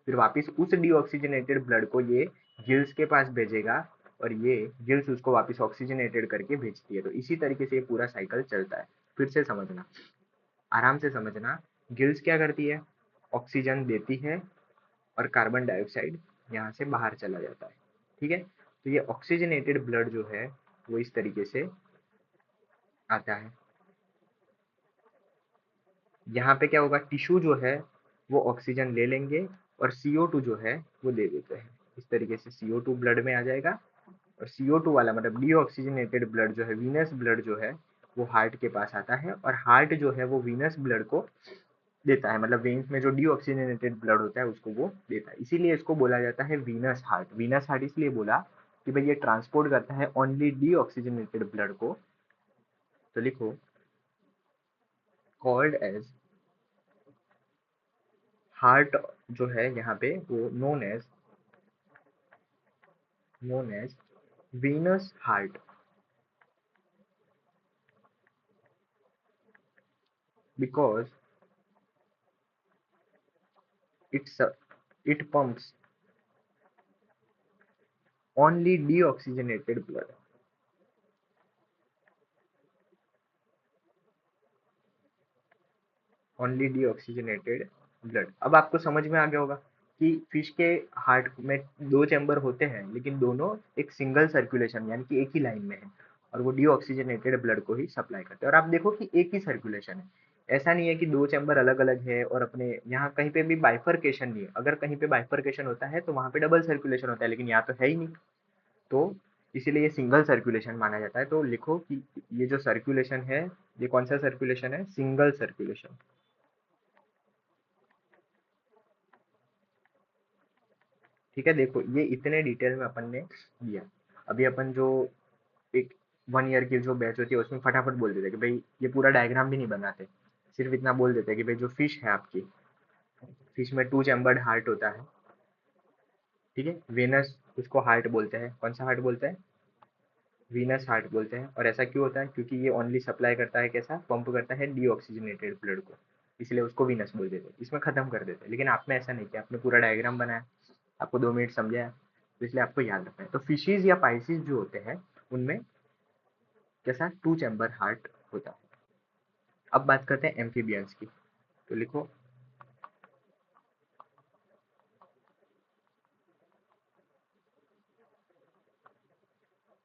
फिर वापस उस डीऑक्सीजनेटेड ब्लड को ये गिल्स के पास भेजेगा और ये गिल्स उसको वापस ऑक्सीजनेटेड करके भेजती है। तो इसी तरीके से ये पूरा साइकिल चलता है। फिर से समझना, आराम से समझना। गिल्स क्या करती है, ऑक्सीजन देती है और कार्बन डाइऑक्साइड यहाँ से बाहर चला जाता है। ठीक है, तो ये ऑक्सीजनेटेड ब्लड जो है वो इस तरीके से आता है। यहाँ पे क्या होगा, टिश्यू जो है वो ऑक्सीजन ले लेंगे और CO2 जो है वो दे देते हैं। इस तरीके से CO2 ब्लड में आ जाएगा और CO2 वाला मतलब डीऑक्सीजनेटेड ब्लड जो है, वीनस ब्लड जो है, वो हार्ट के पास आता है और हार्ट जो है वो वीनस ब्लड को देता है, मतलब वेन्स में जो डीऑक्सीजनेटेड ब्लड होता है उसको वो देता है। इसीलिए इसको बोला जाता है वीनस हार्ट। वीनस हार्ट इसलिए बोला कि भाई ये ट्रांसपोर्ट करता है ओनली डीऑक्सीजनेटेड ब्लड को। तो लिखो, कॉल्ड एज हार्ट जो है यहाँ पे वो known as venous heart, because it's it pumps only deoxygenated blood. Only deoxygenated blood. अब आपको समझ में आ गया होगा कि फिश के हार्ट में दो चैम्बर होते हैं लेकिन दोनों एक सिंगल सर्कुलेशन यानी कि एक ही लाइन में है और वो डीऑक्सीजनेटेड ब्लड को ही सप्लाई करते हैं। और आप देखो कि एक ही सर्कुलेशन है, ऐसा नहीं है कि दो चैम्बर अलग अलग है और अपने यहाँ कहीं पे भी बाइफर्केशन नहीं है। अगर कहीं पे बाइफर्केशन होता है तो वहां पे डबल सर्कुलेशन होता है, लेकिन यहाँ तो है ही नहीं। तो इसीलिए ये सिंगल सर्कुलेशन माना जाता है। तो लिखो कि ये जो सर्कुलेशन है, ये कौन सा सर्कुलेशन है, सिंगल सर्कुलेशन। ठीक है, देखो ये इतने डिटेल में अपन ने दिया। अभी अपन जो एक 1 ईयर की जो बैच होती है उसमें फटाफट बोल देते हैं कि भाई ये पूरा डायग्राम भी नहीं बनाते, सिर्फ इतना बोल देते हैं कि भाई जो फिश है आपकी, फिश में 2 चैम्बर्ड हार्ट होता है। ठीक है, वेनस उसको हार्ट बोलते हैं। कौन सा हार्ट बोलते हैं, वीनस हार्ट बोलते हैं। और ऐसा क्यों होता है, क्योंकि ये ओनली सप्लाई करता है, कैसा पंप करता है, डीऑक्सीजनेटेड ब्लड को, इसलिए उसको वीनस बोल देते हैं। इसमें खत्म कर देते हैं। लेकिन आपने ऐसा नहीं किया, आपने पूरा डायग्राम बनाया, आपको 2 मिनट समझाया, तो इसलिए आपको याद रखना है। तो फिशीज या पाइसिस जो होते हैं उनमें कैसा 2 चैम्बर हार्ट होता है। अब बात करते हैं एम्फीबियंस की। तो लिखो,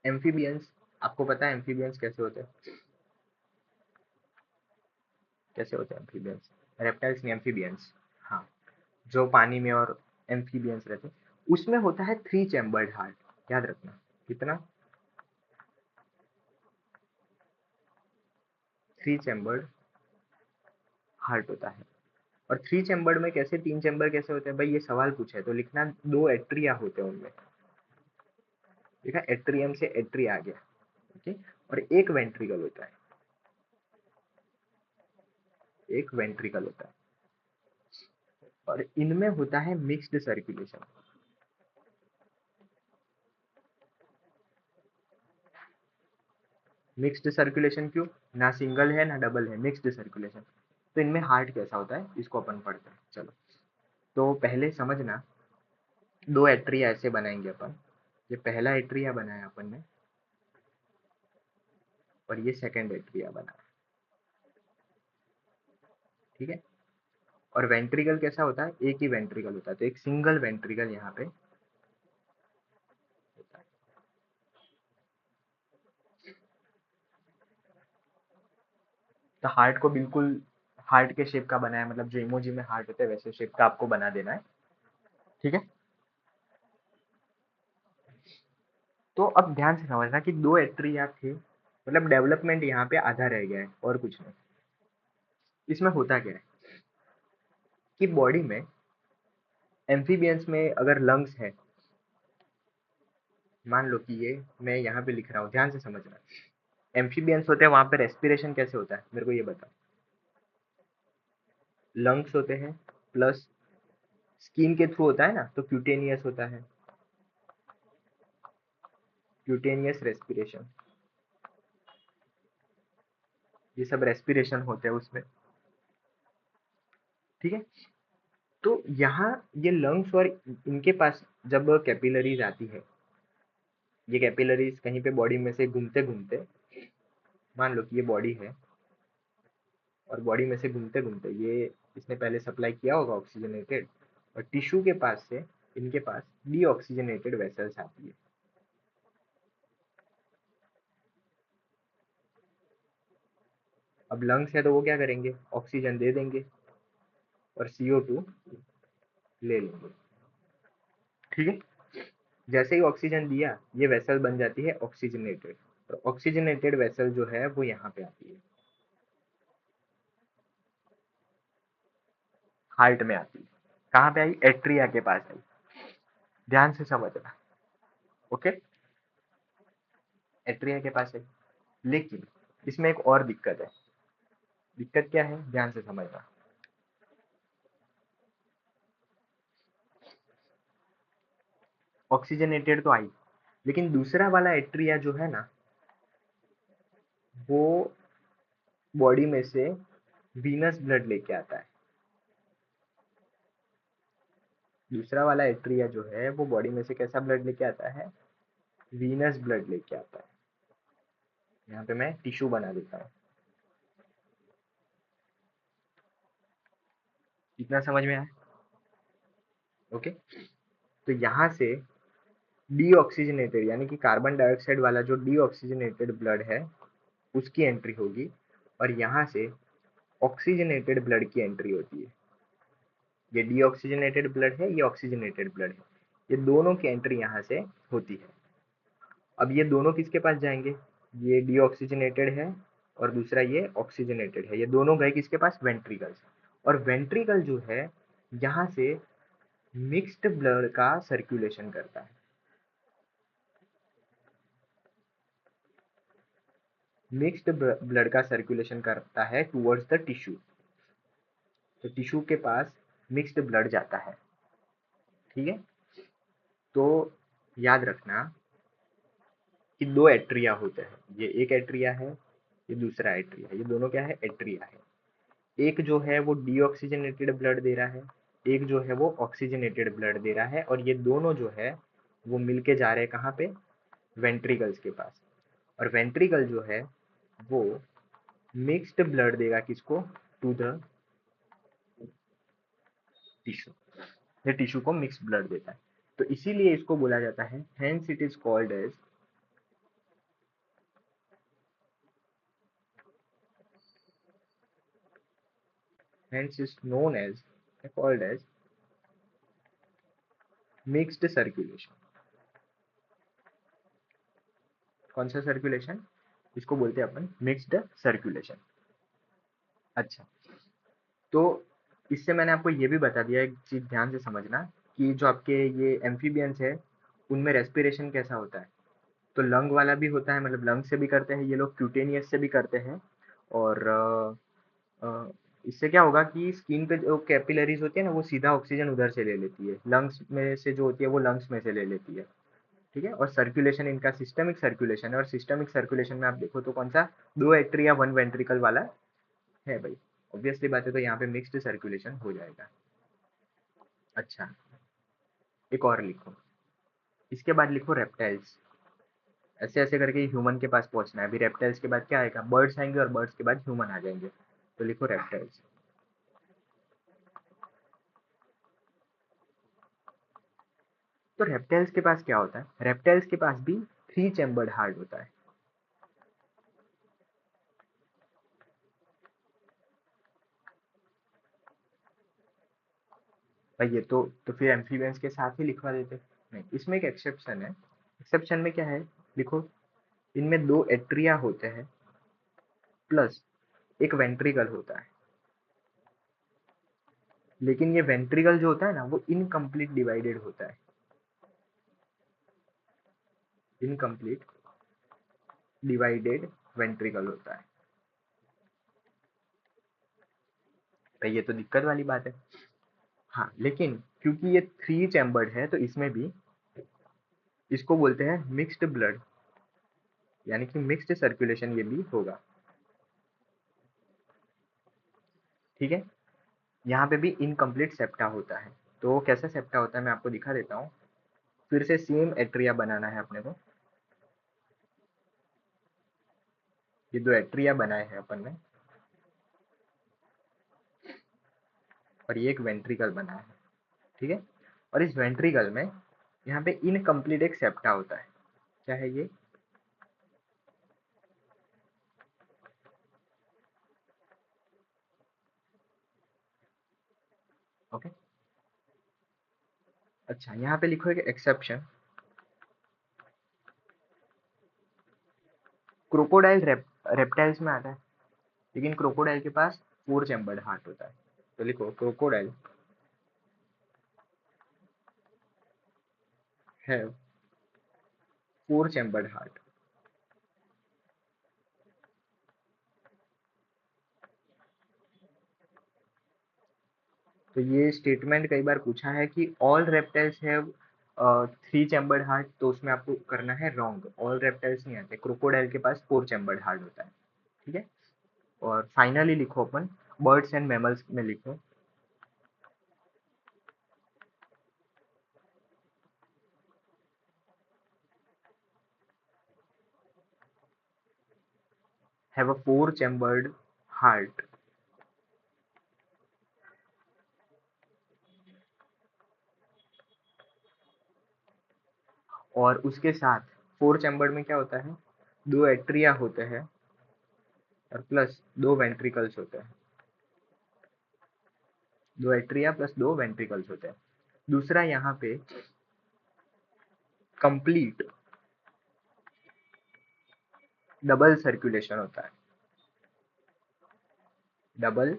एम्फीबियंस, आपको पता है एम्फीबियंस कैसे होते हैं, कैसे होते हैं एम्फीबियंस, रेप्टाइल्स नहीं एम्फीबियंस। हाँ, जो पानी में और एम्फीबियंस रहते हैं उसमें होता है 3 चैम्बर्ड हार्ट। याद रखना, कितना, 3 चैम्बर्ड हार्ट होता है। और 3 चैम्बर्ड में कैसे 3 चैम्बर कैसे होते हैं भाई, ये सवाल पूछा है तो लिखना 2 एट्रिया होते हैं उनमें। देखा, एट्रियम से एट्रिया आ गया। ओके, और एक वेंट्रिकल होता है, एक वेंट्रिकल होता है, और इनमें होता है मिक्स्ड सर्कुलेशन। मिक्स्ड सर्कुलेशन क्यों, ना सिंगल है ना डबल है, मिक्स्ड सर्कुलेशन। तो इनमें हार्ट कैसा होता है इसको अपन पढ़ते हैं। चलो, तो पहले समझना, 2 एट्रिया ऐसे बनाएंगे अपन। ये पहला एट्रिया बनाया अपन ने, और ये सेकंड एट्रिया बना। ठीक है, और वेंट्रिकल कैसा होता है, एक ही वेंट्रिकल होता है, तो एक सिंगल वेंट्रिकल यहाँ पे होता है। तो हार्ट को बिल्कुल हार्ट के शेप का बनाया, मतलब जो इमोजी में हार्ट होता है वैसे शेप का आपको बना देना है। ठीक है, तो अब ध्यान से समझना कि 2 एट्रिया थे, मतलब डेवलपमेंट यहाँ पे आधा रह गया है और कुछ नहीं। इसमें होता क्या है कि बॉडी में एम्फीबियंस में अगर लंग्स है, मान लो कि ये मैं यहाँ पे लिख रहा हूँ, ध्यान से समझना। एम्फीबियंस होते हैं, वहां पे रेस्पिरेशन कैसे होता है मेरे को ये बताओ। लंग्स होते हैं, प्लस स्किन के थ्रू होता है ना, तो क्यूटेनियस होता है, क्यूटेनियस रेस्पिरेशन, ये सब रेस्पिरेशन होते हैं उसमें। ठीक है, तो यहाँ ये लंग्स और इनके पास जब कैपिलरीज आती है, ये कैपिलरीज कहीं पे बॉडी में से घूमते घूमते, मान लो कि ये बॉडी है, और बॉडी में से घूमते घूमते ये इसने पहले सप्लाई किया होगा ऑक्सीजनेटेड, और टिश्यू के पास से इनके पास डीऑक्सीजनेटेड वेसल्स आती है। अब लंग्स है तो वो क्या करेंगे, ऑक्सीजन दे देंगे और CO2 ले लेंगे। ठीक है, जैसे ही ऑक्सीजन दिया ये वेसल बन जाती है ऑक्सीजनेटेड, और ऑक्सीजनेटेड वेसल जो है वो यहाँ पे आती है, हार्ट में आती है। कहाँ पे आई, एट्रिया के पास आई। ध्यान से समझना। ओके, एट्रिया के पास आई, लेकिन इसमें एक और दिक्कत है। दिक्कत क्या है, ध्यान से समझना। ऑक्सीजनेटेड तो आई, लेकिन दूसरा वाला एट्रिया जो है ना, वो बॉडी में से वीनस ब्लड लेके आता है। दूसरा वाला एट्रिया जो है वो बॉडी में से कैसा ब्लड लेके आता है, वीनस ब्लड लेके आता है। यहाँ पे मैं टिश्यू बना देता हूँ। इतना समझ में आया। ओके, तो यहाँ से डीऑक्सीजनेटेड यानी कि कार्बन डाइऑक्साइड वाला जो डीऑक्सीजनेटेड ब्लड है उसकी एंट्री होगी, और यहाँ से ऑक्सीजनेटेड ब्लड की एंट्री होती है। ये डीऑक्सीजनेटेड ब्लड है, ये ऑक्सीजनेटेड ब्लड है, ये दोनों की एंट्री यहाँ से होती है। अब ये दोनों किसके पास जाएंगे, ये डीऑक्सीजनेटेड है और दूसरा ये ऑक्सीजनेटेड है, ये दोनों गए किसके पास, वेंट्रिकल। और वेंट्रिकल जो है यहाँ से मिक्स्ड ब्लड का सर्कुलेशन करता है। मिक्स्ड ब्लड का सर्कुलेशन करता है टुवर्ड्स द टिश्यू, तो टिश्यू के पास मिक्स्ड ब्लड जाता है। ठीक है, तो याद रखना कि 2 एट्रिया होते हैं, ये एक एट्रिया है, ये दूसरा एट्रिया है, ये दोनों क्या है, एट्रिया है। एक जो है वो डीऑक्सीजनेटेड ब्लड दे रहा है, एक जो है वो ऑक्सीजनेटेड ब्लड दे रहा है, और ये दोनों जो है वो मिलके जा रहे हैं कहाँ पे, वेंट्रिकल्स के पास। और वेंट्रिकल जो है वो मिक्स्ड ब्लड देगा किसको, टू द टिश्यू, ये टिश्यू को मिक्स्ड ब्लड देता है। तो इसीलिए इसको बोला जाता है, hence it is called as, hence is known as, called as mixed circulation. कौन सा सर्कुलेशन, इसको बोलते हैं अपन मिक्स्ड सर्कुलेशन। अच्छा, तो इससे मैंने आपको ये भी बता दिया, एक चीज ध्यान से समझना, कि जो आपके ये एम्फीबियंस है उनमें रेस्पिरेशन कैसा होता है। तो लंग वाला भी होता है, मतलब लंग से भी करते हैं ये लोग, क्यूटेनियस से भी करते हैं। और इससे क्या होगा कि स्किन पे जो कैपिलरीज होती है ना, वो सीधा ऑक्सीजन उधर से ले लेती है, लंग्स में से जो होती है वो लंग्स में से ले लेती है। ठीक है। और सर्कुलेशन इनका सिस्टमिक सर्कुलेशन है, और सिस्टमिक सर्कुलेशन में आप देखो तो कौन सा, दो एट्रिया वन वेंट्रिकल वाला है भाई। ऑब्वियसली बात है, तो यहाँ पे मिक्स्ड सर्कुलेशन हो जाएगा। अच्छा, एक और लिखो, इसके बाद लिखो रेप्टाइल्स। ऐसे ऐसे करके ह्यूमन के पास पहुंचना है। अभी रेप्टाइल्स के बाद क्या आएगा, बर्ड्स आएंगे, और बर्ड्स के बाद ह्यूमन आ जाएंगे। तो लिखो रेप्टाइल्स। तो रेप्टाइल्स के पास क्या होता है, रेप्टाइल्स के पास भी थ्री चैम्बर्ड हार्ट होता है। भाई ये तो फिर एम्फीबियंस के साथ ही लिखवा देते। नहीं, इसमें एक एक्सेप्शन है। एक्सेप्शन में क्या है, लिखो, इनमें दो एट्रिया होते हैं प्लस एक वेंट्रिकल होता है। लेकिन ये वेंट्रिकल जो होता है ना, वो इनकम्प्लीट डिवाइडेड होता है। इनकम्प्लीट डिवाइडेड वेंट्रिकल होता है। भाई ये तो दिक्कत वाली बात है। हाँ, लेकिन क्योंकि ये थ्री चैम्बर्ड है, तो इसमें भी इसको बोलते हैं मिक्स्ड ब्लड, यानी कि मिक्स्ड सर्कुलेशन ये भी होगा। ठीक है। यहाँ पे भी इनकम्प्लीट सेप्टा होता है। तो कैसा सेप्टा होता है मैं आपको दिखा देता हूँ। फिर से सेम एट्रिया बनाना है अपने को। ये दो एट्रिया बनाए हैं अपन ने, और ये एक वेंट्रिकल बना है। ठीक है। और इस वेंट्रिकल में यहाँ पे इनकम्प्लीट एक सेप्टा होता है। क्या है ये, ओके। अच्छा, यहाँ पे लिखो एक एक्सेप्शन। क्रोकोडाइल रेप्टाइल्स में आता है, लेकिन क्रोकोडाइल के पास फोर चैम्बर्ड हार्ट होता है। तो लिखो, crocodile have four chambered heart. तो ये स्टेटमेंट कई बार पूछा है कि all reptiles have three chambered heart, तो उसमें आपको करना है रॉन्ग। ऑल रेप्टाइल्स नहीं आते, क्रोकोडाइल के पास फोर चैम्बर्ड हार्ट होता है। ठीक है। और फाइनली लिखो अपन, बर्ड्स एंड मैमल्स में लिखो, have a four chambered heart. और उसके साथ फोर चैम्बर्ड में क्या होता है, दो एट्रिया होते हैं, और प्लस दो वेंट्रिकल्स होते हैं। दो एट्रिया प्लस दो वेंट्रिकल्स होते हैं। दूसरा, यहाँ पे कंप्लीट डबल सर्कुलेशन होता है। डबल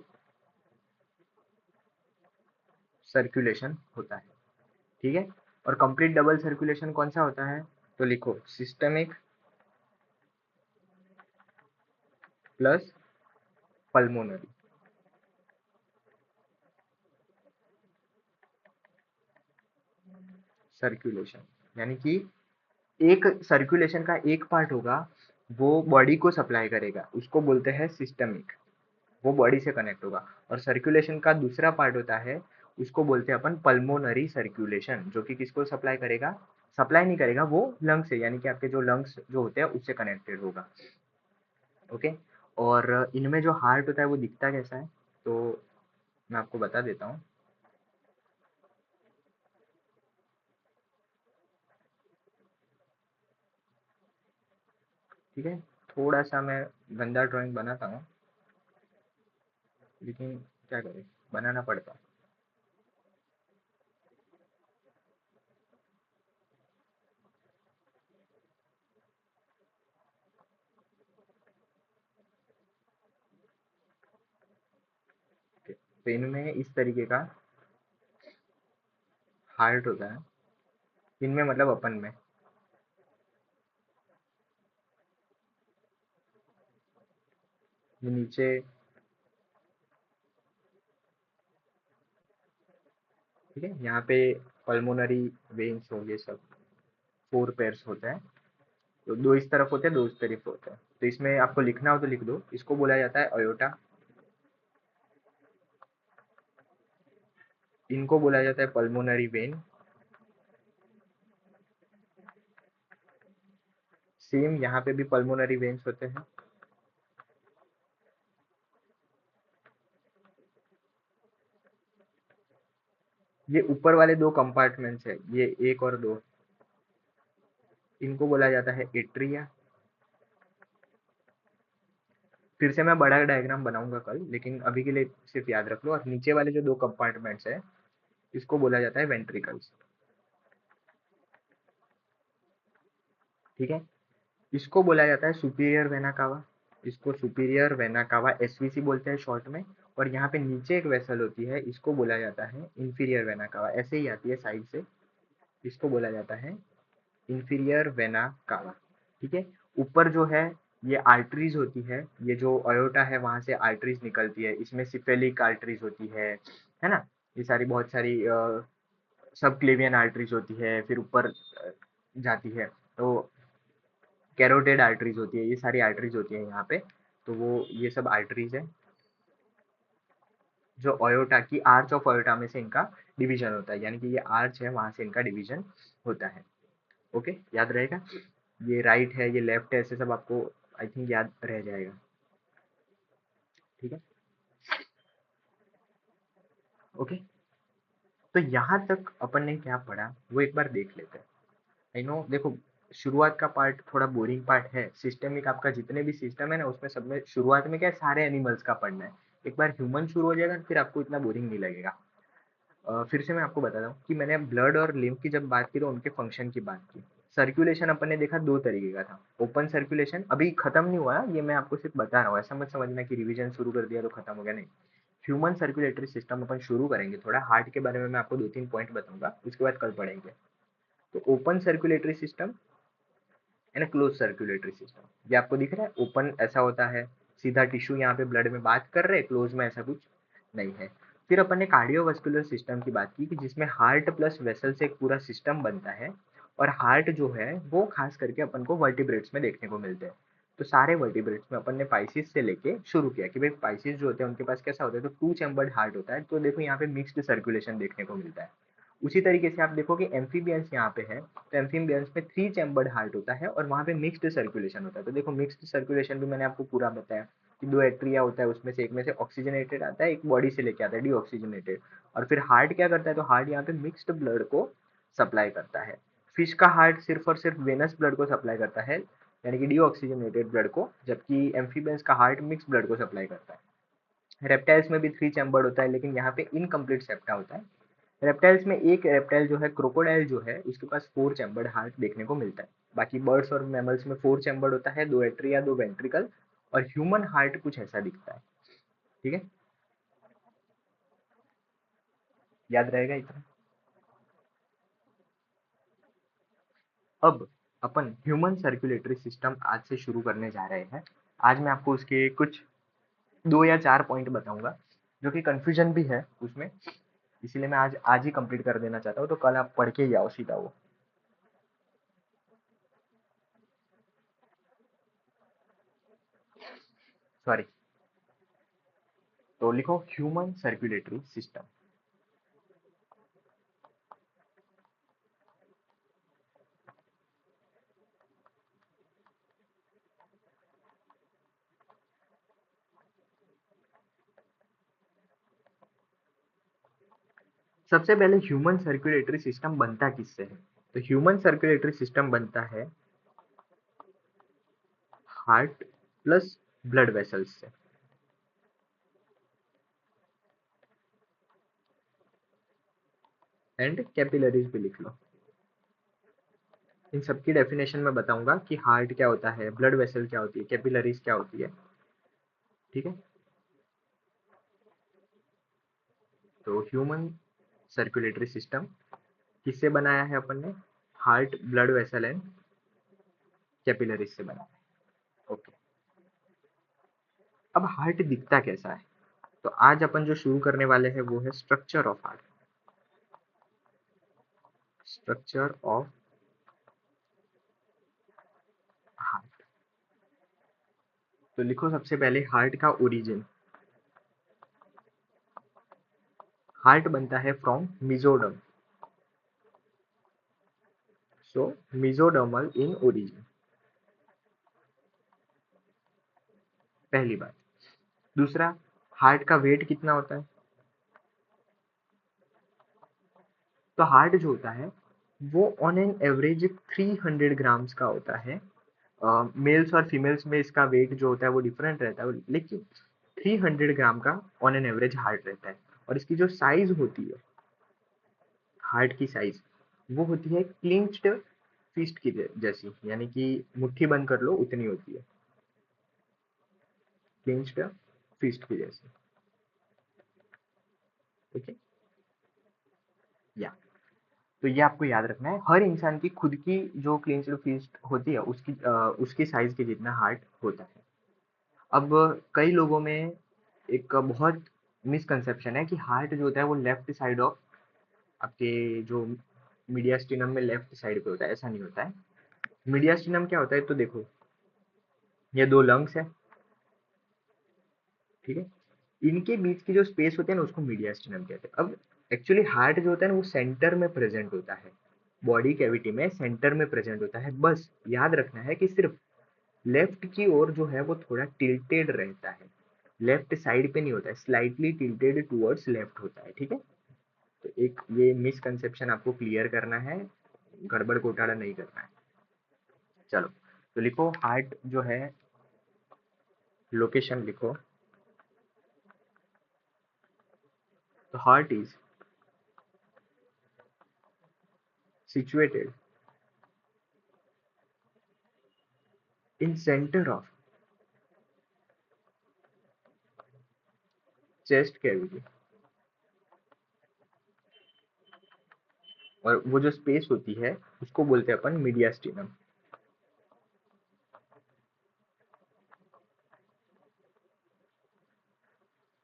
सर्कुलेशन होता है। ठीक है। और कंप्लीट डबल सर्कुलेशन कौन सा होता है, तो लिखो, सिस्टमिक प्लस पल्मोनरी सर्कुलेशन। यानी कि एक सर्कुलेशन का एक पार्ट होगा, वो बॉडी को सप्लाई करेगा, उसको बोलते हैं सिस्टमिक, वो बॉडी से कनेक्ट होगा। और सर्कुलेशन का दूसरा पार्ट होता है, उसको बोलते हैं अपन पल्मोनरी सर्कुलेशन, जो कि किसको सप्लाई करेगा, सप्लाई नहीं करेगा, वो लंग से, यानी कि आपके जो लंग्स जो होते हैं उससे कनेक्टेड होगा। ओके। और इनमें जो हार्ट होता है वो दिखता कैसा है, तो मैं आपको बता देता हूँ। ठीक है। थोड़ा सा मैं गंदा ड्राइंग बनाता हूँ, लेकिन क्या करें, बनाना पड़ता है। तो इनमें इस तरीके का हार्ट होता है, इनमें मतलब अपन में। ये नीचे, ठीक है, यहाँ पे पल्मोनरी वेन्स हो गए सब, 4 पेयर्स होते हैं। तो 2 इस तरफ होते हैं, 2 इस तरफ होते हैं। तो इसमें आपको लिखना हो तो लिख दो, इसको बोला जाता है अयोटा, इनको बोला जाता है पल्मोनरी वेन। सेम यहाँ पे भी पल्मोनरी वेन्स होते हैं। ये ऊपर वाले 2 कंपार्टमेंट्स है, ये 1 और 2, इनको बोला जाता है एट्रिया। फिर से मैं बड़ा डायग्राम बनाऊंगा कल, लेकिन अभी के लिए सिर्फ याद रख लो। और नीचे वाले जो 2 कंपार्टमेंट्स है, इसको बोला जाता है वेंट्रिकल्स, ठीक है। इसको बोला जाता है सुपीरियर वेना कावा, इसको सुपीरियर वेना कावा एसवीसी बोलते हैं शॉर्ट में। और यहाँ पे नीचे एक वेसल होती है, इसको बोला जाता है इंफीरियर वेना कावा, ऐसे ही आती है साइड से, इसको बोला जाता है इंफीरियर वेना कावा, ठीक है। ऊपर जो है ये आर्टरीज होती है, ये जो अयोटा है वहां से आर्टरीज निकलती है, इसमें सिफेलिक आर्टरीज होती है ना। ये सारी बहुत सारी सब क्लेवियन आर्टरीज होती है, फिर ऊपर जाती है तो कैरोटेड आर्टरीज होती है, ये सारी आर्टरीज होती है यहाँ पे। तो वो ये सब आर्टरीज है जो अयोटा की आर्च ऑफ अयोटा में से इनका डिवीजन होता है, यानी कि ये आर्च है वहां से इनका डिवीजन होता है। ओके, याद रहेगा। ये राइट है, ये लेफ्ट है, ऐसे सब आपको आई थिंक याद रह जाएगा, ठीक है। ओके, तो यहाँ तक अपन ने क्या पढ़ा वो एक बार देख लेते हैं। आई नो, देखो, शुरुआत का पार्ट थोड़ा बोरिंग पार्ट है। सिस्टमिक आपका जितने भी सिस्टम है ना, उसमें सब में शुरुआत में क्या है, सारे एनिमल्स का पढ़ना है। एक बार ह्यूमन शुरू हो जाएगा फिर आपको इतना बोरिंग नहीं लगेगा। फिर से मैं आपको बताता हूँ कि मैंने ब्लड और लिम्फ की जब बात की तो उनके फंक्शन की बात की। सर्कुलेशन अपन ने देखा 2 तरीके का था। ओपन सर्कुलेशन अभी खत्म नहीं हुआ है, ये मैं आपको सिर्फ बता रहा हूँ, ऐसा मत समझना कि रिवीजन शुरू कर दिया तो खत्म हो गया, नहीं। ह्यूमन सर्कुलेटरी सिस्टम अपन शुरू करेंगे, थोड़ा हार्ट के बारे में मैं आपको 2-3 पॉइंट बताऊंगा, उसके बाद कल पढ़ेंगे। तो open circulatory system and close circulatory system, ये आपको दिख रहा है। ओपन ऐसा होता है, सीधा टिश्यू यहाँ पे ब्लड में बात कर रहे हैं, क्लोज में ऐसा कुछ नहीं है। फिर अपन ने कार्डियोवास्कुलर सिस्टम की बात की कि जिसमें हार्ट प्लस वेसल से एक पूरा सिस्टम बनता है। और हार्ट जो है वो खास करके अपन को वर्टिब्रेट्स में देखने को मिलते हैं। तो सारे वर्टिब्रेट्स में अपन ने पाइसिस से लेके शुरू किया कि भाई पाइसिस जो होते हैं उनके पास कैसा होता है, तो 2 चैम्बर्ड हार्ट होता है। तो देखो यहाँ पे मिक्स्ड सर्कुलेशन देखने को मिलता है। उसी तरीके से आप देखो कि एम्फीबियंस यहाँ पे है, तो एम्फीबियंस में 3 चैम्बर्ड हार्ट होता है और वहाँ पे मिक्स्ड सर्कुलेशन होता है। तो देखो मिक्स्ड सर्कुलेशन भी मैंने आपको पूरा बताया कि 2 एट्रिया होता है, उसमें से एक में से ऑक्सीजनेटेड आता है, एक बॉडी से लेके आता है डीऑक्सीजनेटेड। और फिर हार्ट क्या करता है, तो हार्ट यहाँ पे मिक्स्ड ब्लड को सप्लाई करता है। फिश का हार्ट सिर्फ और सिर्फ वेनस ब्लड को सप्लाई करता है, यानी कि डीऑक्सीजनेटेड ब्लड को, जबकि एम्फीबियंस का हार्ट मिक्स ब्लड को सप्लाई करता है। रेप्टाइल्स में भी 3 चैम्बर्ड होता है, लेकिन यहाँ पे इनकम्प्लीट सेप्टा होता है। रेप्टाइल्स में एक रेप्टाइल जो है क्रोकोडाइल जो है, उसके पास 4 चैम्बर्ड हार्ट देखने को मिलता है। बाकी बर्ड्स और मैमल्स में 4 चैम्बर्ड होता है, 2 एट्रिया 2 वेंट्रिकल। और ह्यूमन हार्ट कुछ ऐसा दिखता है, ठीक है। याद रहेगा इतना। अब अपन ह्यूमन सर्कुलेटरी सिस्टम आज से शुरू करने जा रहे हैं। आज मैं आपको उसके कुछ 2 या 4 पॉइंट बताऊंगा, जो कि कंफ्यूजन भी है उसमें, इसीलिए मैं आज आज ही कंप्लीट कर देना चाहता हूँ, तो कल आप पढ़ के ही आओ सीधा वो। सॉरी, तो लिखो ह्यूमन सर्कुलेटरी सिस्टम। सबसे पहले ह्यूमन सर्कुलेटरी सिस्टम बनता किससे है, तो ह्यूमन सर्कुलेटरी सिस्टम बनता है हार्ट प्लस ब्लड वेसल्स से। एंड कैपिलरीज भी लिख लो। इन सबकी डेफिनेशन में बताऊंगा कि हार्ट क्या होता है, ब्लड वेसल क्या होती है, कैपिलरीज क्या होती है, ठीक है। तो ह्यूमन सर्कुलेटरी सिस्टम किससे बनाया है अपन ने? Heart, blood vessel and capillaries से बनाया है। ओके, अब हार्ट दिखता कैसा है? तो आज अपन जो शुरू करने वाले हैं वो है structure of heart. Structure of heart. तो लिखो सबसे पहले हार्ट का ओरिजिन। हार्ट बनता है from mesoderm, so mesodermal in origin, पहली बात। दूसरा, हार्ट का वेट कितना होता है? तो हार्ट जो होता है वो ऑन एन एवरेज 300 ग्राम्स का होता है। मेल्स और फीमेल्स में इसका वेट जो होता है वो डिफरेंट रहता है, लेकिन 300 ग्राम का ऑन एन एवरेज हार्ट रहता है। और इसकी जो साइज होती है, हार्ट की साइज, वो होती है क्लिंच्ड फिस्ट की जैसी, यानी कि मुट्ठी बंद कर लो उतनी होती है, क्लिंच्ड फिस्ट की जैसी। ठीक है, या तो ये आपको याद रखना है, हर इंसान की खुद की जो क्लिंच्ड फिस्ट होती है उसकी साइज के जितना हार्ट होता है। अब कई लोगों में एक बहुत मिसकंसेप्शन है कि हार्ट जो होता है वो लेफ्ट साइड ऑफ आपके जो मीडियास्टिनम में लेफ्ट साइड पे होता है। ऐसा नहीं होता है। मीडियास्टिनम क्या होता है? तो देखो, ये दो लंग्स है, ठीक है, इनके बीच की जो स्पेस होती है ना उसको मीडियास्टिनम कहते हैं। अब एक्चुअली हार्ट जो होता है ना वो सेंटर में प्रेजेंट होता है, बॉडी कैविटी में सेंटर में प्रेजेंट होता है। बस याद रखना है कि सिर्फ लेफ्ट की ओर जो है वो थोड़ा टिल्टेड रहता है, लेफ्ट साइड पे नहीं होता है, स्लाइटली टिल्टेड टुवर्ड्स लेफ्ट होता है। ठीक है, तो एक ये मिसकंसेप्शन आपको क्लियर करना है, गड़बड़ घोटाला नहीं करना है। चलो, तो लिखो हार्ट जो है, लोकेशन लिखो। तो heart is situated in centre of chest cavity, और वो जो स्पेस होती है उसको बोलते हैं अपन मीडियास्टिनम।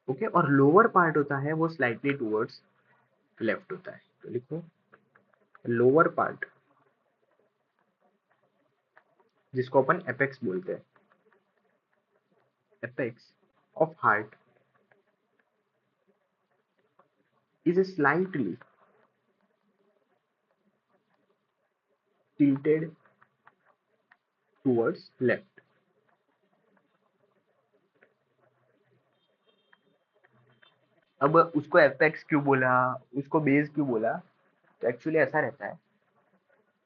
ओके, और लोअर पार्ट होता है वो स्लाइटली टुवर्ड्स लेफ्ट होता है। तो लिखो लोअर पार्ट, जिसको अपन एपेक्स बोलते हैं, apex of heart is slightly tilted towards left। अब उसको एपेक्स क्यों बोला, उसको बेस क्यों बोला? तो एक्चुअली ऐसा रहता है,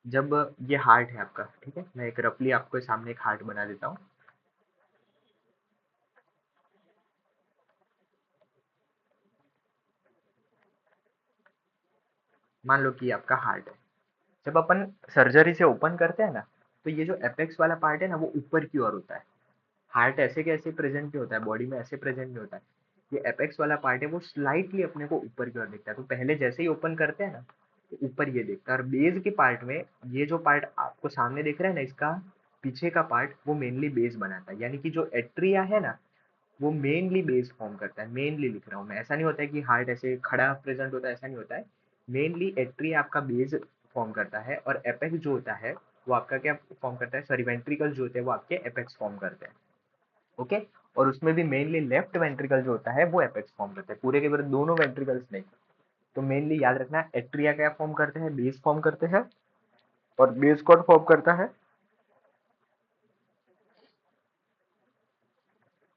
जब ये हार्ट है आपका, ठीक है, मैं एक रफली आपको सामने एक हार्ट बना देता हूँ। मान लो कि ये आपका हार्ट है। जब अपन सर्जरी से ओपन करते हैं ना, तो ये जो एपेक्स वाला पार्ट है ना वो ऊपर की ओर होता है। हार्ट ऐसे कैसे प्रेजेंट नहीं होता है बॉडी में, ऐसे प्रेजेंट नहीं होता है। ये एपेक्स वाला पार्ट है वो स्लाइटली अपने को ऊपर की ओर दिखता है। तो पहले जैसे ही ओपन करते हैं ना, तो ऊपर ये दिखता है। और बेस के पार्ट में ये जो पार्ट आपको सामने दिख रहा है ना, इसका पीछे का पार्ट वो मेनली बेस बनाता है। यानी कि जो एट्रिया है ना वो मेनली बेस फॉर्म करता है। मेनली लिख रहा हूँ मैं, ऐसा नहीं होता है कि हार्ट ऐसे खड़ा प्रेजेंट होता है, ऐसा नहीं होता है। मेनली एट्रिया आपका बेस फॉर्म करता है, और एपेक्स जो होता है वो आपका क्या फॉर्म करता है? सॉरी, वेंट्रिकल जो होते हैं वो आपके एपेक्स फॉर्म करते हैं। ओके, और उसमें भी मेनली लेफ्ट वेंट्रिकल जो होता है वो एपेक्स फॉर्म करते हैं, पूरे के पूरे दोनों वेंट्रिकल्स नहीं। तो मेनली याद रखना, एट्रिया क्या फॉर्म करते हैं? बेस फॉर्म करते हैं। और बेस कौन फॉर्म करता है?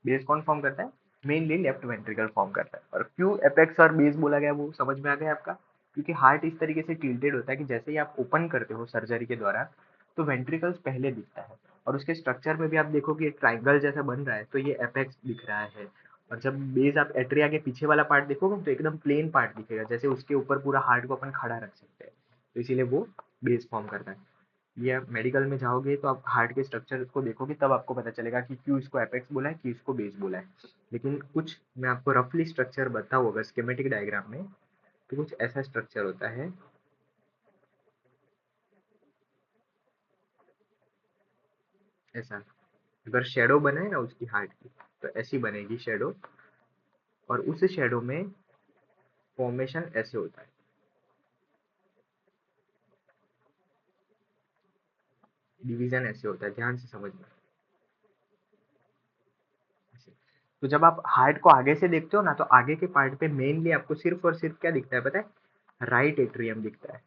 बेस कौन फॉर्म करता है? मेनली लेफ्ट वेंट्रिकल फॉर्म करता है। और क्यों एपेक्स और बेस बोला गया वो समझ में आ गया आपका? क्योंकि हार्ट इस तरीके से टिल्टेड होता है कि जैसे ही आप ओपन करते हो सर्जरी के दौरान, तो वेंट्रिकल्स पहले दिखता है। और उसके स्ट्रक्चर में भी आप देखो कि ट्राइंगल जैसा बन रहा है, तो ये एपेक्स दिख रहा है। और जब बेस आप एट्रिया के पीछे वाला पार्ट देखोगे तो एकदम प्लेन पार्ट दिखेगा, जैसे उसके ऊपर पूरा हार्ट को अपन खड़ा रख सकते हैं। तो इसीलिए वो बेस फॉर्म करता है। ये आप मेडिकल में जाओगे तो आप हार्ट के स्ट्रक्चर को देखोगे, तब आपको पता चलेगा कि क्यों इसको एपेक्स बोला है, क्यों इसको बेस बोला है। लेकिन कुछ मैं आपको रफली स्ट्रक्चर बताऊँ अगर स्कीमेटिक डायग्राम में, तो कुछ ऐसा स्ट्रक्चर होता है। ऐसा, अगर शेडो बनाए ना उसकी हार्ट की, तो ऐसी बनेगी शेडो, और उस शेडो में फॉर्मेशन ऐसे होता है। डिवीजन ऐसे होता है, ध्यान से समझना। ऐसे। तो जब आप हार्ट को आगे से देखते हो ना, तो आगे के पार्ट पे मेनली आपको सिर्फ और सिर्फ क्या दिखता है पता है? राइट एट्रियम दिखता है।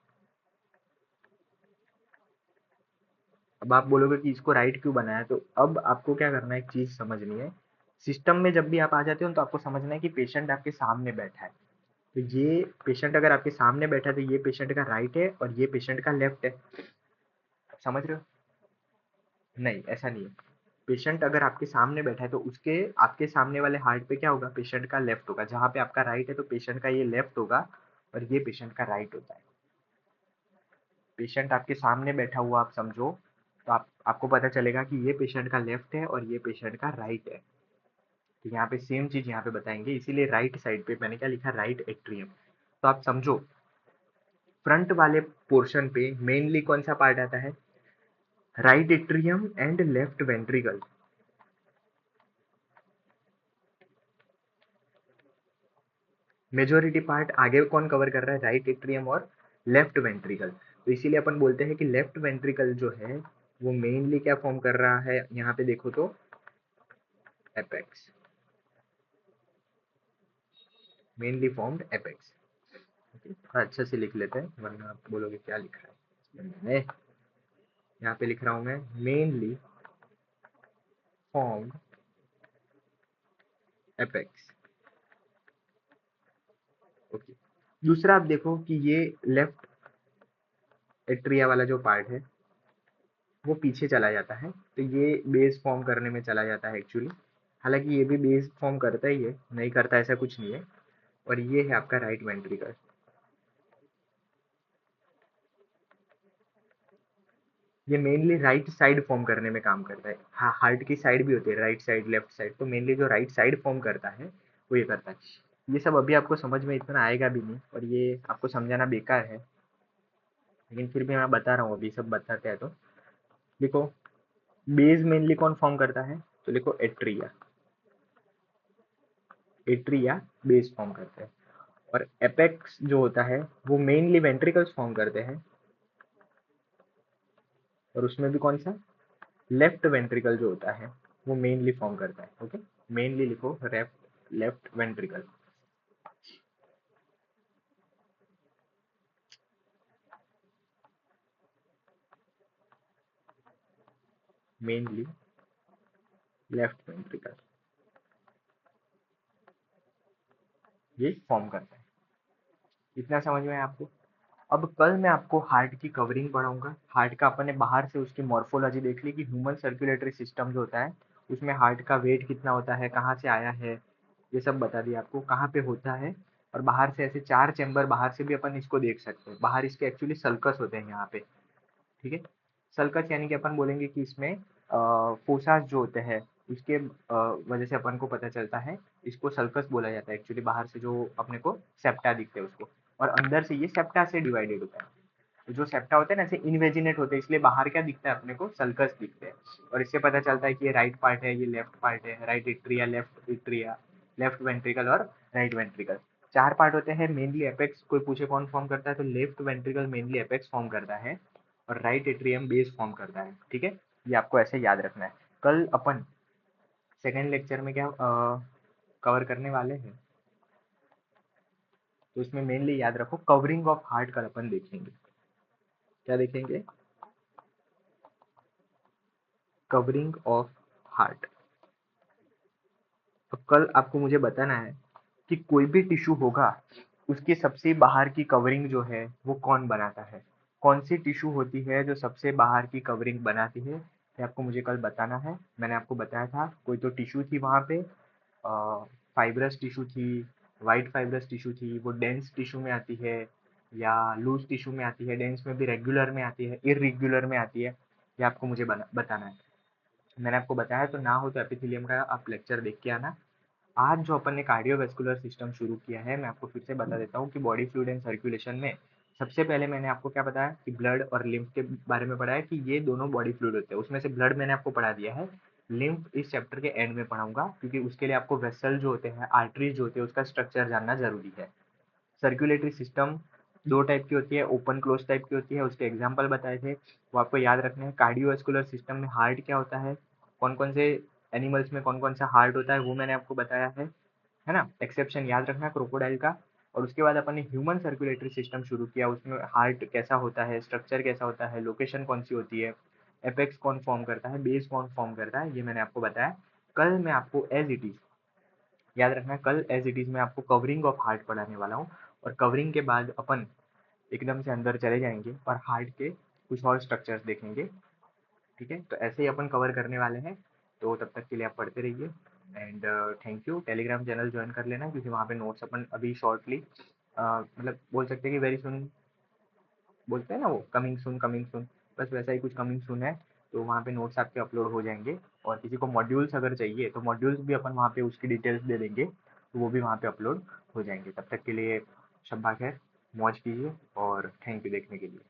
अब आप बोलोगे कि इसको राइट क्यों बनाया, तो अब आपको क्या करना है, एक चीज समझनी है। सिस्टम में जब भी आप आ जाते हो तो आपको समझना है कि पेशेंट आपके सामने बैठा है। तो ये पेशेंट अगर आपके सामने बैठा है, तो ये पेशेंट का राइट है और ये पेशेंट का लेफ्ट है। समझ रहे हो? नहीं, ऐसा नहीं है। पेशेंट अगर आपके सामने बैठा है, तो उसके आपके सामने वाले हार्ट पे क्या होगा, पेशेंट का लेफ्ट होगा। जहाँ पे आपका राइट है, तो पेशेंट का ये लेफ्ट होगा और ये पेशेंट का राइट होता है। पेशेंट आपके सामने बैठा हुआ आप समझो, तो आपको पता चलेगा कि ये पेशेंट का लेफ्ट है और ये पेशेंट का राइट है। तो यहाँ पे सेम चीज यहाँ पे बताएंगे, इसीलिए राइट साइड पे मैंने क्या लिखा, राइट एट्रियम। तो आप समझो, फ्रंट वाले पोर्शन पे मेनली कौन सा पार्ट आता है? Right atrium and left ventricle. Majority part आगे कौन कवर कर रहा है? राइट एट्रियम और लेफ्ट वेंट्रिकल। तो इसीलिए अपन बोलते हैं कि लेफ्ट वेंट्रिकल जो है वो मेनली क्या फॉर्म कर रहा है, यहाँ पे देखो तो एपेक्स, मेनली फॉर्म्ड एपेक्स। थोड़ा अच्छे से लिख लेते हैं, वरना आप बोलोगे क्या लिख रहा है। मैंने यहाँ पे लिख रहा हूँ मैं, मेनली फॉर्म्ड एपेक्स। ओके। दूसरा आप देखो कि ये लेफ्ट एट्रिया वाला जो पार्ट है वो पीछे चला जाता है, तो ये बेस फॉर्म करने में चला जाता है एक्चुअली। हालांकि ये भी बेस फॉर्म करता ही है, नहीं करता ऐसा कुछ नहीं है। और ये है आपका राइट वेंट्रिकल। ये मेनली राइट साइड फॉर्म करने में काम करता है। हाँ, हार्ट की साइड भी होती है, राइट साइड लेफ्ट साइड, तो मेनली जो राइट साइड फॉर्म करता है वो ये करता है। ये सब अभी आपको समझ में इतना आएगा भी नहीं, और ये आपको समझाना बेकार है, लेकिन फिर भी मैं बता रहा हूँ, अभी सब बताते हैं। तो देखो, बेस मेनली कौन फॉर्म करता है, तो देखो एट्रिया, एट्रिया बेस फॉर्म करते हैं। और एपेक्स जो होता है वो मेनली वेंट्रिकल्स फॉर्म करते हैं, और उसमें भी कौन सा, लेफ्ट वेंट्रिकल जो होता है वो मेनली फॉर्म करता है। ओके, मेनली लिखो left left ventricle, mainly left ventricle ये फॉर्म करता है। इतना समझ में आया आपको? अब कल मैं आपको हार्ट की कवरिंग पढ़ाऊंगा। हार्ट का अपन ने बाहर से उसकी मॉर्फोलॉजी देख ली कि ह्यूमन सर्कुलेटरी सिस्टम जो होता है उसमें हार्ट का वेट कितना होता है, कहाँ से आया है, ये सब बता दिया आपको, कहाँ पे होता है। और बाहर से ऐसे 4 चैम्बर बाहर से भी अपन इसको देख सकते हैं। बाहर इसके एक्चुअली सल्कस होते हैं यहाँ पे, ठीक है। सल्कस यानी कि अपन बोलेंगे कि इसमें फोसास जो होते हैं उसके वजह से अपन को पता चलता है, इसको सल्कस बोला जाता है एक्चुअली। बाहर से जो अपने को सेप्टा दिखते हैं उसको, और अंदर से ये सेप्टा से डिवाइडेड होता है। तो जो सेप्टा होते हैं ना, ऐसे इनवेजिनेट होते हैं, इसलिए बाहर क्या दिखता है अपने को, सल्कस दिखते हैं। और इससे पता चलता है कि ये राइट पार्ट है, ये लेफ्ट पार्ट है, right atria, left atria, left ventricle और राइट वेंट्रिकल। 4 पार्ट होते हैं मेनली। एपेक्स कोई पूछे कौन फॉर्म करता है, तो left ventricle mainly apex form करता है, और राइट एट्रियम बेस फॉर्म करता है, ठीक है। ये आपको ऐसे याद रखना है। कल अपन सेकेंड लेक्चर में क्या कवर करने वाले हैं, तो इसमें मेनली याद रखो कवरिंग ऑफ हार्ट कल अपन देखेंगे। क्या देखेंगे? Covering of heart. तो कल आपको मुझे बताना है कि कोई भी टिश्यू होगा उसकी सबसे बाहर की कवरिंग जो है वो कौन बनाता है। कौन सी टिश्यू होती है जो सबसे बाहर की कवरिंग बनाती है, ये आपको मुझे कल बताना है। मैंने आपको बताया था कोई तो टिश्यू थी वहाँ पे, फाइब्रस टिश्यू थी, वाइट फाइब्रस टिश्यू थी, वो डेंस टिश्यू में आती है। या लूज टिश्यू में आती है, डेंस में भी रेगुलर में आती है, इर्रेगुलर में आती है, ये आपको मुझे बताना है। मैंने आपको बताया, तो ना हो तो एपिथेलियम का आप लेक्चर देख के आना। आज जो अपन ने कार्डियोवैस्कुलर सिस्टम शुरू किया है, मैं आपको फिर से बता देता हूँ कि बॉडी फ्लूइड एंड सर्कुलेशन में सबसे पहले मैंने आपको क्या बताया कि ब्लड और लिम्फ के बारे में पढ़ाया कि ये दोनों बॉडी फ्लूइड होते हैं। उसमें से ब्लड मैंने आपको पढ़ा दिया है, लिम्फ इस चैप्टर के एंड में पढ़ाऊंगा, क्योंकि उसके लिए आपको वेसल जो होते हैं, आर्टरीज जो होते हैं, उसका स्ट्रक्चर जानना जरूरी है। सर्कुलेटरी सिस्टम दो टाइप की होती है, ओपन क्लोज टाइप की होती है, उसके एग्जाम्पल बताए थे, वो आपको याद रखने हैं। कार्डियोवैस्कुलर सिस्टम में हार्ट क्या होता है, कौन कौन से एनिमल्स में कौन कौन सा हार्ट होता है, वो मैंने आपको बताया है ना। एक्सेप्शन याद रखना क्रोकोडाइल का। और उसके बाद अपन ने ह्यूमन सर्कुलेटरी सिस्टम शुरू किया, उसमें हार्ट कैसा होता है, स्ट्रक्चर कैसा होता है, लोकेशन कौन सी होती है, एपेक्स कौन फॉर्म करता है, बेस कौन फॉर्म करता है, ये मैंने आपको बताया। कल मैं आपको एज इट इज, याद रखना, कल एज इट इज मैं आपको कवरिंग ऑफ हार्ट पढ़ाने वाला हूँ। और कवरिंग के बाद अपन एकदम से अंदर चले जाएंगे और हार्ट के कुछ और स्ट्रक्चर्स देखेंगे। ठीक है, तो ऐसे ही अपन कवर करने वाले हैं। तो तब तक के लिए आप पढ़ते रहिए and thank you. Telegram channel join कर लेना, क्योंकि वहाँ पे नोट्स अपन अभी शॉर्टली, मतलब बोल सकते हैं कि वेरी सुन, बोलते हैं ना वो, कमिंग सुन, बस वैसा ही कुछ कमिंग सुन है। तो वहाँ पे नोट्स आपके अपलोड हो जाएंगे। और किसी को मॉड्यूल्स अगर चाहिए तो मॉड्यूल्स भी अपन वहाँ पे उसकी डिटेल्स दे देंगे, तो वो भी वहाँ पे अपलोड हो जाएंगे। तब तक के लिए शब्बा खैर, मौज कीजिए और थैंक यू देखने के लिए।